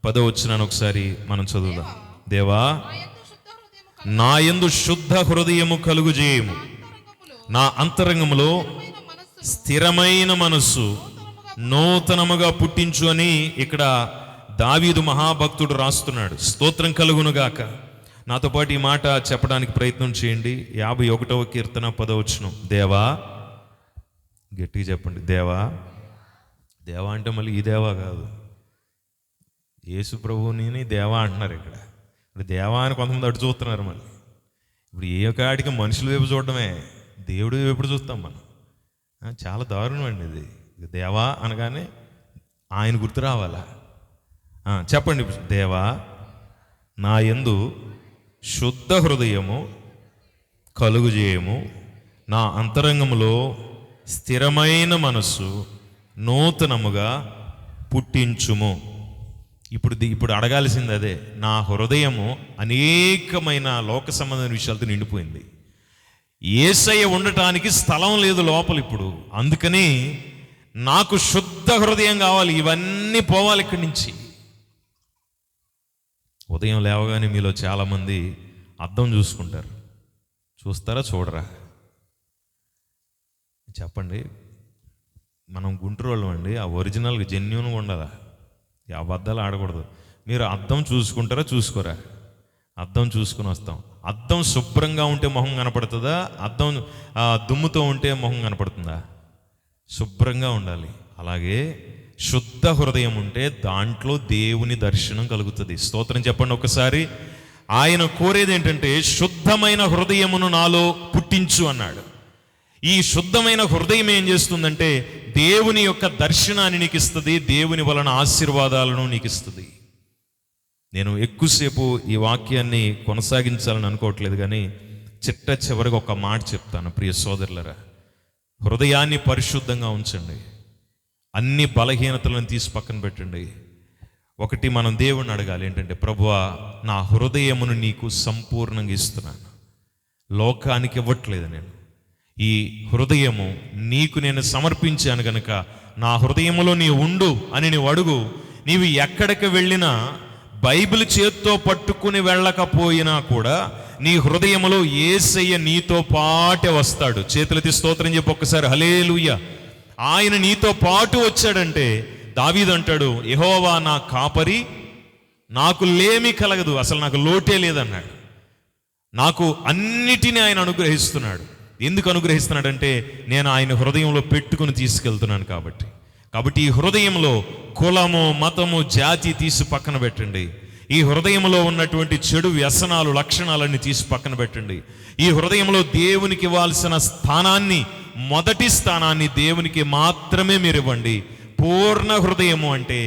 10వ వచనాన్ని ఒకసారి మనం చదువుదాం. దేవా, నా యందు శుద్ధ హృదయము నా యందు శుద్ధ హృదయము కలుగు చేయము, నా అంతరంగములో స్థిరమైన మనస్సు నూతనముగా పుట్టించు అని ఇక్కడ దావీదు మహాభక్తుడు రాస్తున్నాడు. స్తోత్రం కలుగునుగాక. నాతో పాటు ఈ మాట చెప్పడానికి ప్రయత్నం చేయండి. 51వ కీర్తన 10వ వచనం. దేవా, గట్టిగా చెప్పండి. దేవా. దేవా అంటే మళ్ళీ ఈ దేవా కాదు, యేసు ప్రభువుని దేవా అంటున్నారు ఇక్కడ. ఇప్పుడు దేవా అని కొంతమంది అటు చూస్తున్నారు. మళ్ళీ ఇప్పుడు ఏ కాడికి మనుషుల వైపు చూడడమే, దేవుడి వైపు ఎప్పుడు చూస్తాం మనం? చాలా దారుణం అండి ఇది. దేవా అనగానే ఆయన గుర్తు రావాలా? చెప్పండి. దేవా, నా యందు శుద్ధ హృదయము కలుగు చేయము, నా అంతరంగములో స్థిరమైన మనస్సు నూతనముగా పుట్టించుము. ఇప్పుడు అడగాల్సింది అదే. నా హృదయము అనేకమైన లోక సంబంధమైన విషయాలతో నిండిపోయింది. యేసయ్య ఉండటానికి స్థలం లేదు లోపల ఇప్పుడు. అందుకని నాకు శుద్ధ హృదయం కావాలి. ఇవన్నీ పోవాలి ఇక్కడి నుంచి. ఉదయం లేవగానే మీలో చాలామంది అద్దం చూసుకుంటారు. చూస్తారా, చూడరా? చెప్పండి. మనం గుంటూరు వాళ్ళం అండి. ఆ ఒరిజినల్గా జెన్యూన్గా ఉండాలా, ఆ అబద్ధాలు ఆడకూడదు. మీరు అద్దం చూసుకుంటారా, చూసుకోరా? అద్దం చూసుకుని వస్తాం. అద్దం శుభ్రంగా ఉంటే మొహం కనపడుతుందా? అద్దం దుమ్ముతో ఉంటే మొహం కనపడుతుందా? శుభ్రంగా ఉండాలి. అలాగే శుద్ధ హృదయం ఉంటే దాంట్లో దేవుని దర్శనం కలుగుతుంది. స్తోత్రం చెప్పండి ఒకసారి. ఆయన కోరేది ఏంటంటే శుద్ధమైన హృదయమును నాలో పుట్టించు అన్నాడు. ఈ శుద్ధమైన హృదయం ఏం చేస్తుందంటే దేవుని యొక్క దర్శనాన్ని నీకు ఇస్తుంది, దేవుని వలన ఆశీర్వాదాలను నీకు ఇస్తుంది. నేను ఎక్కువసేపు ఈ వాక్యాన్ని కొనసాగించాలని అనుకోవట్లేదు, కానీ చిట్ట చివరికి ఒక మాట చెప్తాను. ప్రియ సోదరులరా, హృదయాన్ని పరిశుద్ధంగా ఉంచండి. అన్ని బలహీనతలను తీసి పక్కన పెట్టండి. ఒకటి మనం దేవుణ్ణి అడగాలి ఏంటంటే, ప్రభువా, నా హృదయమును నీకు సంపూర్ణంగా ఇస్తున్నాను, లోకానికి ఇవ్వట్లేదు. నేను ఈ హృదయము నీకు నేను సమర్పించాను గనుక నా హృదయములో నీ ఉండు అని నీవు అడుగు. నీవు ఎక్కడికి వెళ్ళినా, బైబిల్ చేత్తో పట్టుకుని వెళ్ళకపోయినా కూడా నీ హృదయములో యేసయ్య నీతో పాటే వస్తాడు. చేతులెత్తి స్తోత్రం చెప్పి ఒక్కసారి హల్లెలూయా. ఆయన నీతో పాటు వచ్చాడంటే దావీదు అంటాడు, యెహోవా నా కాపరి, నాకు లేమి కలగదు, అసలు నాకు లోటే లేదన్నాడు. నాకు అన్నిటినీ ఆయన అనుగ్రహిస్తున్నాడు. ఎందుకు అనుగ్రహిస్తున్నాడంటే నేను ఆయన హృదయంలో పెట్టుకుని తీసుకెళ్తున్నాను కాబట్టి. ఈ హృదయంలో కులము, మతము, జాతి తీసి పక్కన పెట్టండి. ఈ హృదయంలో ఉన్నటువంటి చెడు వ్యసనాలు, లక్షణాలన్నీ తీసి పక్కన పెట్టండి. ఈ హృదయంలో దేవునికి ఇవ్వాల్సిన స్థానాన్ని, మొదటి స్థానాన్ని దేవునికి మాత్రమే మీరు ఇవ్వండి. పూర్ణ హృదయము అంటే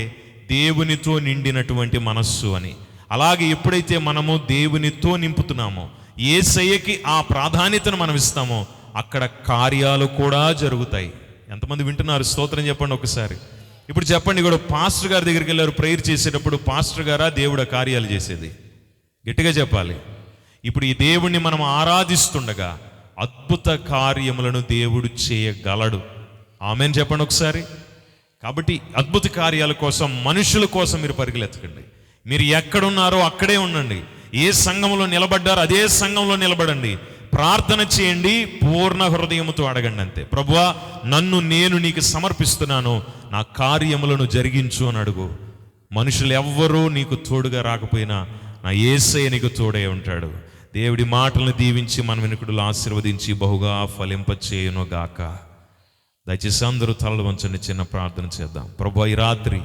దేవునితో నిండినటువంటి మనస్సు అని. అలాగే ఎప్పుడైతే మనము దేవునితో నింపుతున్నామో, యేసయ్యకి ఆ ప్రాధాన్యతను మనం ఇస్తామో, అక్కడ కార్యాలు కూడా జరుగుతాయి. ఎంతమంది వింటున్నారు? స్తోత్రం చెప్పండి ఒకసారి. ఇప్పుడు చెప్పండి, కూడా పాస్టర్ గారి దగ్గరికి వెళ్ళారు ప్రేయర్ చేసేటప్పుడు, పాస్టర్ గారా దేవుడా కార్యాలు చేసేది? గట్టిగా చెప్పాలి. ఇప్పుడు ఈ దేవుణ్ణి మనం ఆరాధిస్తుండగా అద్భుత కార్యములను దేవుడు చేయగలడు. ఆమేన్ చెప్పండి ఒకసారి. కాబట్టి అద్భుత కార్యాల కోసం, మనుషుల కోసం మీరు పరిగెత్తకండి. మీరు ఎక్కడున్నారో అక్కడే ఉండండి. ఏ సంఘంలో నిలబడ్డారో అదే సంఘంలో నిలబడండి. ప్రార్థన చేయండి, పూర్ణ హృదయముతో అడగండి అంతే. ప్రభువా, నన్ను నేను నీకు సమర్పిస్తున్నాను, నా కార్యములను జరిగించు అని అడుగు. మనుషులు ఎవ్వరూ నీకు తోడుగా రాకపోయినా నా యేసయ్య నీకు తోడే ఉంటాడు. దేవుడి మాటలను దీవించి మన వెనుకడులు ఆశీర్వదించి బహుగా ఫలింపచేయును గాక. దయచేసి అందరూ తలలు వంచండి, చిన్న ప్రార్థన చేద్దాం. ప్రభువా, ఈ రాత్రి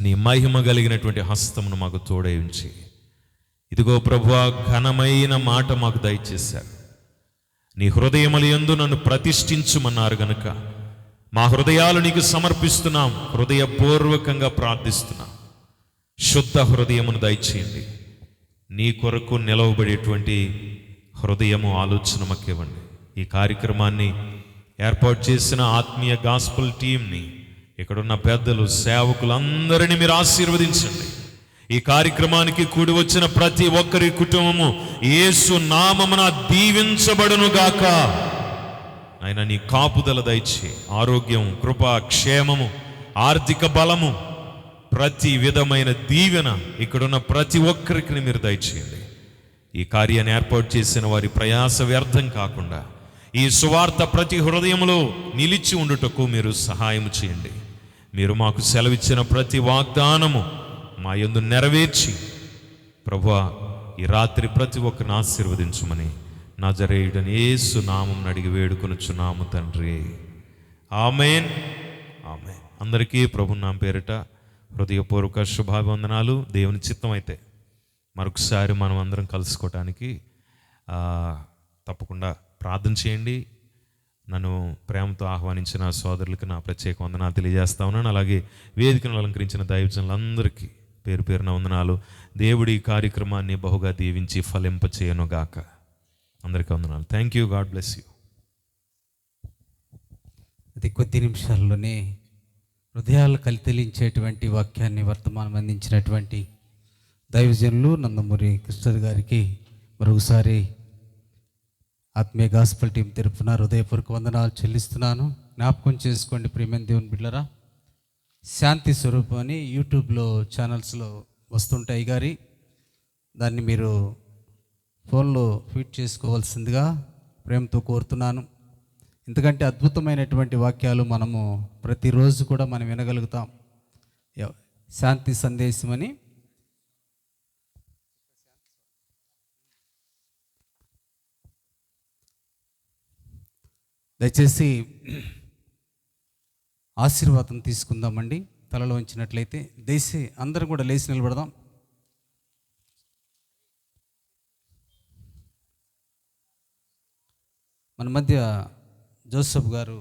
నీ మహిమ కలిగినటువంటి హస్తమును మాకు తోడే ఉంచి, ఇదిగో ప్రభువా, ఘనమైన మాట మాకు దయచేశారు. నీ హృదయముల యందు నన్ను ప్రతిష్ఠించుమన్నారు గనుక మా హృదయాలు నీకు సమర్పిస్తున్నాం. హృదయపూర్వకంగా ప్రార్థిస్తున్నాం. శుద్ధ హృదయమును దయచేయండి. నీ కొరకు నిలవబడేటువంటి హృదయము, ఆలోచన మాకు ఇవ్వండి. ఈ కార్యక్రమాన్ని ఏర్పాటు చేసిన ఆత్మీయ గాస్పుల్ టీంని, ఇక్కడున్న పెద్దలు, సేవకులందరినీ మీరు ఆశీర్వదించండి. ఈ కార్యక్రమానికి కూడి వచ్చిన ప్రతి ఒక్కరి కుటుంబము యేసు నామమున దీవించబడును గాక. ఆయన నీ కాపుదల దయచే ఆరోగ్యం, కృప, క్షేమము, ఆర్థిక బలము, ప్రతి విధమైన దీవెన ఇక్కడున్న ప్రతి ఒక్కరికి మీరు దయచేయండి. ఈ కార్యాన్ని ఏర్పాటు చేసిన వారి ప్రయాస వ్యర్థం కాకుండా ఈ సువార్త ప్రతి హృదయంలో నిలిచి ఉండుటకు మీరు సహాయం చేయండి. మీరు మాకు సెలవిచ్చిన ప్రతి వాగ్దానము మా యందు నెరవేర్చి ప్రభువా ఈ రాత్రి ప్రతి ఒక్కరిని ఆశీర్వదించుమని నజరేయుడని యేసు నామం అడిగి వేడుకొనుచున్నాము తండ్రి. ఆమేన్, ఆమేన్. అందరికీ ప్రభు నామ పేరిట హృదయపూర్వక శుభాభివందనాలు. దేవుని చిత్తం అయితే మరొకసారి మనం అందరం కలుసుకోవటానికి తప్పకుండా ప్రార్థన చేయండి. నన్ను ప్రేమతో ఆహ్వానించిన సోదరులకు నా ప్రత్యేక వందనాలు తెలియజేస్తా ఉన్నాను. అలాగే వేదికను అలంకరించిన దైవజనులందరికీ పేరు పేరున వందనాలు. దేవుడి కార్యక్రమాన్ని బహుగా దీవించి ఫలింపచేయనుగాక. అందరికీ వందనాలు. Thank you. God bless you. అతి కొద్ది నిమిషాల్లోనే హృదయాలు కలితెలించేటువంటి వాక్యాన్ని వర్తమానం అందించినటువంటి దైవజనులు నందమూరి కృష్ణ గారికి మరొకసారి ఆత్మీయ గాస్పల్ టీం తరపున హృదయపూర్వక వందనాలు చెల్లిస్తున్నాను. జ్ఞాపకం చేసుకోండి ప్రియమైన దేవుని బిడ్డలారా, శాంతి స్వరూపం అని యూట్యూబ్లో ఛానల్స్లో వస్తుంటాయి గారి, దాన్ని మీరు ఫోన్లో ఫీడ్ చేసుకోవాల్సిందిగా ప్రేమతో కోరుతున్నాను. ఎందుకంటే అద్భుతమైనటువంటి వాక్యాలు మనము ప్రతిరోజు కూడా మనం వినగలుగుతాం. శాంతి సందేశం అని దయచేసి ఆశీర్వాదం తీసుకుందామండి. తలలో ఉంచినట్లయితే దయచేసి అందరం కూడా లేచి నిలబడదాం. మన మధ్య జోసెఫ్ గారు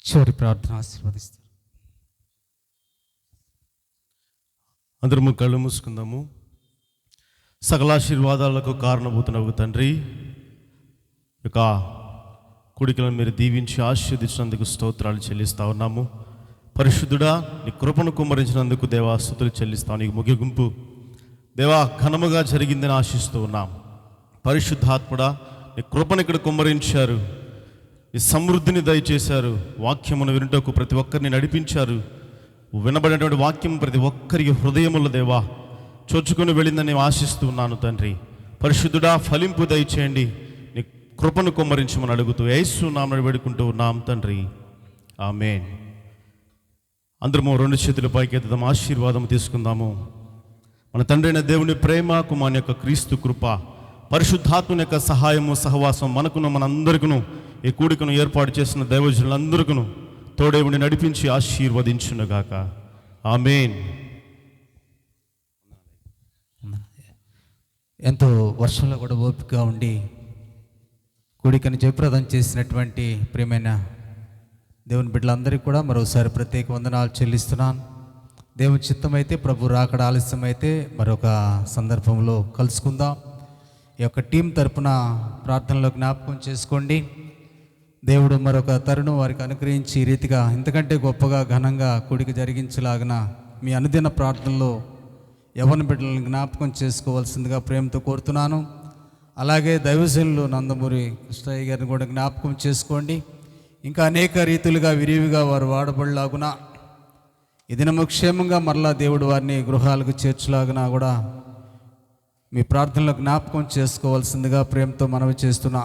చివరి ప్రార్థన ఆశీర్వదిస్తారు. అందరము కళ్ళు మూసుకుందాము. సకలాశీర్వాదాలకు కారణభూతునవు తండ్రి, యొక్క కుడికలను మీరు దీవించి ఆశీర్వదించినందుకు స్తోత్రాలు చెల్లిస్తా ఉన్నాము. పరిశుద్ధుడా, నీ కృపను కుమ్మరించినందుకు దేవా స్తుతులు చెల్లిస్తాను. నీకు ముగింపు దేవా ఘనముగా జరిగిందని ఆశిస్తూ ఉన్నాం. పరిశుద్ధాత్ముడా, నీ కృపను ఇక్కడ కుమ్మరించారు, నీ సమృద్ధిని దయచేశారు. వాక్యమును వినుటకు ప్రతి ఒక్కరిని నడిపించారు. వినబడినటువంటి వాక్యం ప్రతి ఒక్కరికి హృదయములో దేవా చొచ్చుకొని వెళ్ళిందని ఆశిస్తూ ఉన్నాను తండ్రి. పరిశుద్ధుడా, ఫలింపు దయచేయండి. నీ కృపను కుమ్మరించమని అడుగుతూ యేసు నామమున వేడుకుంటూ ఉన్నాం తండ్రి. ఆమేన్. అందరము రెండు చేతుల పైకెత్తుదాం, ఆశీర్వాదం తీసుకుందాము. మన తండ్రి అయిన దేవుని ప్రేమ, కుమారుని యొక్క క్రీస్తు కృప, పరిశుద్ధాత్మని యొక్క సహాయము, సహవాసం మనకును మనందరికను ఈ కూడికను ఏర్పాటు చేసిన దైవజనులందరికీ తోడే ఉండి నడిపించి ఆశీర్వదించునుగాక. ఆమేన్. ఎంతో వర్షంలో కూడా ఓపికగా ఉండి కూడికని జయప్రదం చేసినటువంటి ప్రియమైన దేవుని బిడ్డలందరికీ కూడా మరోసారి ప్రత్యేక వందనాలు చెల్లిస్తున్నాను. దేవుని చిత్తమైతే ప్రభు రాకడ ఆలస్యమైతే మరొక సందర్భంలో కలుసుకుందాం. ఈ యొక్క టీం తరపున ప్రార్థనలో జ్ఞాపకం చేసుకోండి. దేవుడు మరొక తరుణం వారికి అనుగ్రహించి ఈ రీతిగా ఇంతకంటే గొప్పగా ఘనంగా కూడిక జరిగించలాగిన మీ అనుదిన ప్రార్థనలో యవ్వన బిడ్డలను జ్ఞాపకం చేసుకోవాల్సిందిగా ప్రేమతో కోరుతున్నాను. అలాగే దైవజనులు నందమూరి కృష్ణయ్య గారిని కూడా జ్ఞాపకం చేసుకోండి. ఇంకా అనేక రీతులుగా విరివిగా వారు వాడబడలాగున ఈ దినము క్షేమంగా మరలా దేవుడు వారిని గృహాలకు చేర్చులాగునా కూడా మీ ప్రార్థనలో జ్ఞాపకం చేసుకోవాల్సిందిగా ప్రేమతో మనవి చేస్తున్నా.